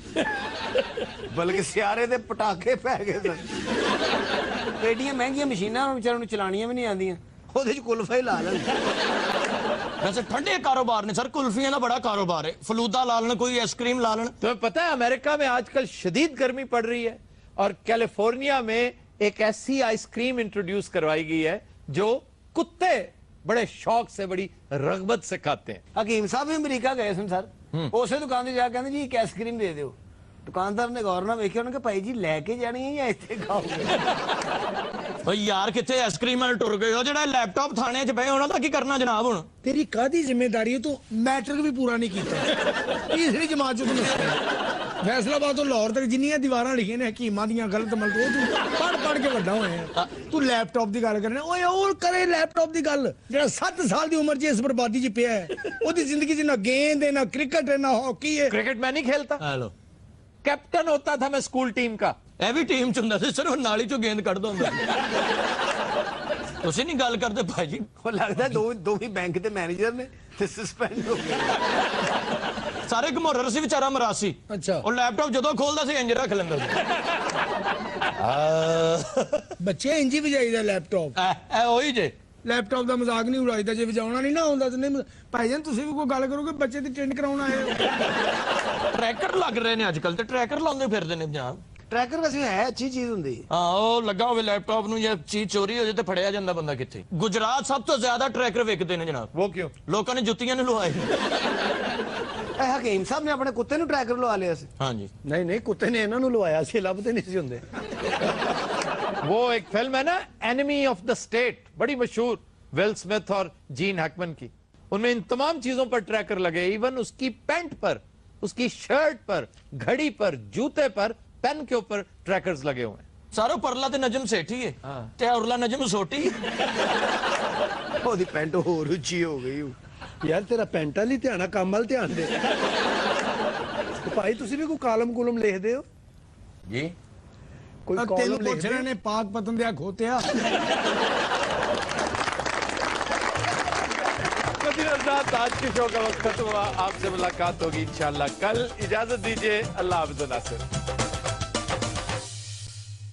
Speaker 6: ਬਲਕਿ ਸਿਆਰੇ ਦੇ ਪਟਾਕੇ ਪੈ ਗਏ ਸਨ। ਐਡੀਆਂ ਮਹਿੰਗੀਆਂ ਮਸ਼ੀਨਾਂ ਵਿਚਾਰਿਆਂ ਨੂੰ ਚਲਾਣੀਆਂ ਵੀ ਨਹੀਂ ਆਉਂਦੀਆਂ, ਉਹਦੇ 'ਚ ਕੁਲਫਾ ਹੀ ਲਾ ਲੈਣ।
Speaker 4: वैसे ठंडे कारोबार ने सर, कुल्फियां का बड़ा कारोबार है, फलूदा ला लेना, कोई आइसक्रीम ला लेना।
Speaker 1: तुम्हें पता है अमेरिका में आजकल शदीद गर्मी पड़ रही है और कैलिफोर्निया में एक ऐसी आइसक्रीम इंट्रोड्यूस करवाई गई है जो कुत्ते बड़े शौक से, बड़ी रगबत से खाते हैं।
Speaker 6: ਹਕੀਮ ਸਾਹਿਬ ਵੀ ਅਮਰੀਕਾ ਗਏ ਸਨ ਸਰ, ਉਸੇ ਦੁਕਾਨ ਤੇ ਜਾ ਕੇ ਕਹਿੰਦੇ ਜੀ ਇੱਕ ਆਈਸਕ੍ਰੀਮ ਦੇ ਦਿਓ। ਦੁਕਾਨਦਾਰ ਨੇ ਗੌਰ ਨਾਲ ਵੇਖਿਆ, ਉਹਨੇ ਕਿਹਾ ਭਾਈ ਜੀ ਲੈ ਕੇ ਜਾਣੀ ਹੈ ਜਾਂ ਇੱਥੇ ਖਾਓਗੇ?
Speaker 4: भाई यार कितने आइसक्रीम वाले टुर गए हो, जेड़ा लैपटॉप थाने च पए उन्हां दा की करना जनाब हुण?
Speaker 7: तेरी कादी जिम्मेदारी है, तू मैट्रिक भी पूरा नहीं किया, तीसरी जमात चो तू फैसलाबाद तो लाहौर तक जिन्नियां दीवारां लिखियां ने हकीमां दियां गलत मलत, वो तू पढ़ के वड्डा होया। तू लैपटॉप दी गल करना, ओए और करे लैपटॉप दी गल, जेड़ा 7 साल दी उम्र च इस बर्बादी च पिया है, ओदी जिंदगी च ना गेंद है, ना क्रिकेट है, ना हॉकी है।
Speaker 1: क्रिकेट मैं नहीं खेलता,
Speaker 4: हेलो
Speaker 1: कैप्टन होता था मैं स्कूल टीम का।
Speaker 4: ਇਹ ਵੀ ਟੀਮ ਚ ਹੁੰਦਾ ਸੀ ਸਿਰਫ ਨਾਲੀ ਚੋਂ ਗੇਂਦ ਕੱਢਦਾ ਹੁੰਦਾ। ਤੁਸੀਂ ਨਹੀਂ ਗੱਲ ਕਰਦੇ ਭਾਈ ਜੀ?
Speaker 6: ਉਹ ਲੱਗਦਾ ਦੋ ਹੀ ਬੈਂਕ ਦੇ ਮੈਨੇਜਰ ਨੇ ਤੇ ਸਸਪੈਂਡ ਹੋ ਗਏ।
Speaker 4: ਸਾਰੇ ਘਮੋਰਰ ਸੀ ਵਿਚਾਰਾ ਮਰਾਸੀ।
Speaker 7: ਅੱਛਾ।
Speaker 4: ਉਹ ਲੈਪਟਾਪ ਜਦੋਂ ਖੋਲਦਾ ਸੀ ਇੰਜ ਰੱਖ ਲੈਂਦਾ ਸੀ।
Speaker 7: ਬੱਚੇ ਇੰਜੀ ਵਜਾਈਦਾ ਲੈਪਟਾਪ।
Speaker 4: ਐ ਉਹੀ ਜੇ
Speaker 7: ਲੈਪਟਾਪ ਦਾ ਮਜ਼ਾਕ ਨਹੀਂ ਉਡਾਈਦਾ, ਜੇ ਵਜਾਉਣਾ ਨਹੀਂ ਨਾ ਆਉਂਦਾ ਤੇ ਨਹੀਂ। ਭਾਈ ਜਾਨ ਤੁਸੀਂ ਵੀ ਕੋਈ ਗੱਲ ਕਰੋਗੇ, ਬੱਚੇ ਦੀ ਟ੍ਰੇਨ ਕਰਾਉਣ ਆਏ ਹੋ।
Speaker 4: ਟਰੈਕਰ ਲੱਗ ਰਹੇ ਨੇ ਅੱਜ ਕੱਲ, ਤੇ ਟਰੈਕਰ ਲਾਉਂਦੇ ਫਿਰਦੇ ਨੇ ਜਨਾਬ।
Speaker 6: ਟਰੈਕਰ ਵੈਸੇ ਹੈ ਅੱਛੀ ਚੀਜ਼ ਹੁੰਦੀ ਹੈ।
Speaker 4: ਹਾਂ, ਉਹ ਲੱਗਾ ਹੋਵੇ ਲੈਪਟਾਪ ਨੂੰ, ਜਾਂ ਚੀਜ਼ ਚੋਰੀ ਹੋ ਜਾਏ ਤੇ ਫੜਿਆ ਜਾਂਦਾ ਬੰਦਾ ਕਿੱਥੇ। ਗੁਜਰਾਤ ਸਭ ਤੋਂ ਜ਼ਿਆਦਾ ਟਰੈਕਰ ਵਿਕਦੇ ਨੇ ਜਨਾਬ।
Speaker 1: वो क्यों?
Speaker 4: ਲੋਕਾਂ ਨੇ ਜੁੱਤੀਆਂ ਨੂੰ ਲਵਾਏ।
Speaker 6: ਇਹ ਹਕੀਮ ਸਾਹਿਬ ਨੇ ਆਪਣੇ ਕੁੱਤੇ ਨੂੰ ਟਰੈਕਰ ਲਵਾ ਲਿਆ ਸੀ।
Speaker 4: ਹਾਂਜੀ।
Speaker 6: ਨਹੀਂ ਕੁੱਤੇ ਨੇ ਇਹਨਾਂ ਨੂੰ ਲਵਾਇਆ ਸੀ, ਲੱਭਦੇ ਨਹੀਂ ਸੀ ਹੁੰਦੇ।
Speaker 1: वो एक फिल्म है ना एनिमी ऑफ द स्टेट, बड़ी मशहूर, विल स्मिथ और जीन हैकमैन की, उनमें इन तमाम चीजों पर ट्रैकर लगे, इवन उसकी पैंट पर, उसकी शर्ट पर, घड़ी पर, जूते पर, पेन के ऊपर ट्रैकर्स लगे हुए हैं।
Speaker 4: ਸਾਰੋ ਪਰਲਾ ਤੇ ਨਜਮ ਸੇਠੀ ਹੈ ਤੇ ਔਰਲਾ ਨਜਮ ਸੋਟੀ।
Speaker 6: ਉਹਦੀ ਪੈਂਟ ਹੋਰ ਉੱਚੀ ਹੋ ਗਈ। ਯਾਰ ਤੇਰਾ ਪੈਂਟ ਵਾਲੀ ਧਿਆਨ ਆ, ਕੰਮ ਵੱਲ ਧਿਆਨ ਦੇ। ਭਾਈ ਤੁਸੀਂ ਵੀ ਕੋਈ ਕਾਲਮ ਕੁਲਮ ਲਿਖਦੇ ਹੋ
Speaker 3: ਜੀ?
Speaker 6: ਕੋਈ
Speaker 7: ਤੈਨੂੰ
Speaker 6: ਕਾਲਮ
Speaker 7: ਪੁੱਛ
Speaker 6: ਲਿਖਦੇ
Speaker 7: ਰਹੇ ਨੇ ਪਾਕ ਪਤਨ ਦਿਆ ਖੋਤਿਆ।
Speaker 1: आज के शो का वक्त खत्म हुआ, आपसे मुलाकात होगी इंशाल्लाह कल। इजाजत दीजिए, अल्लाह हाफ़िज़ नासिर।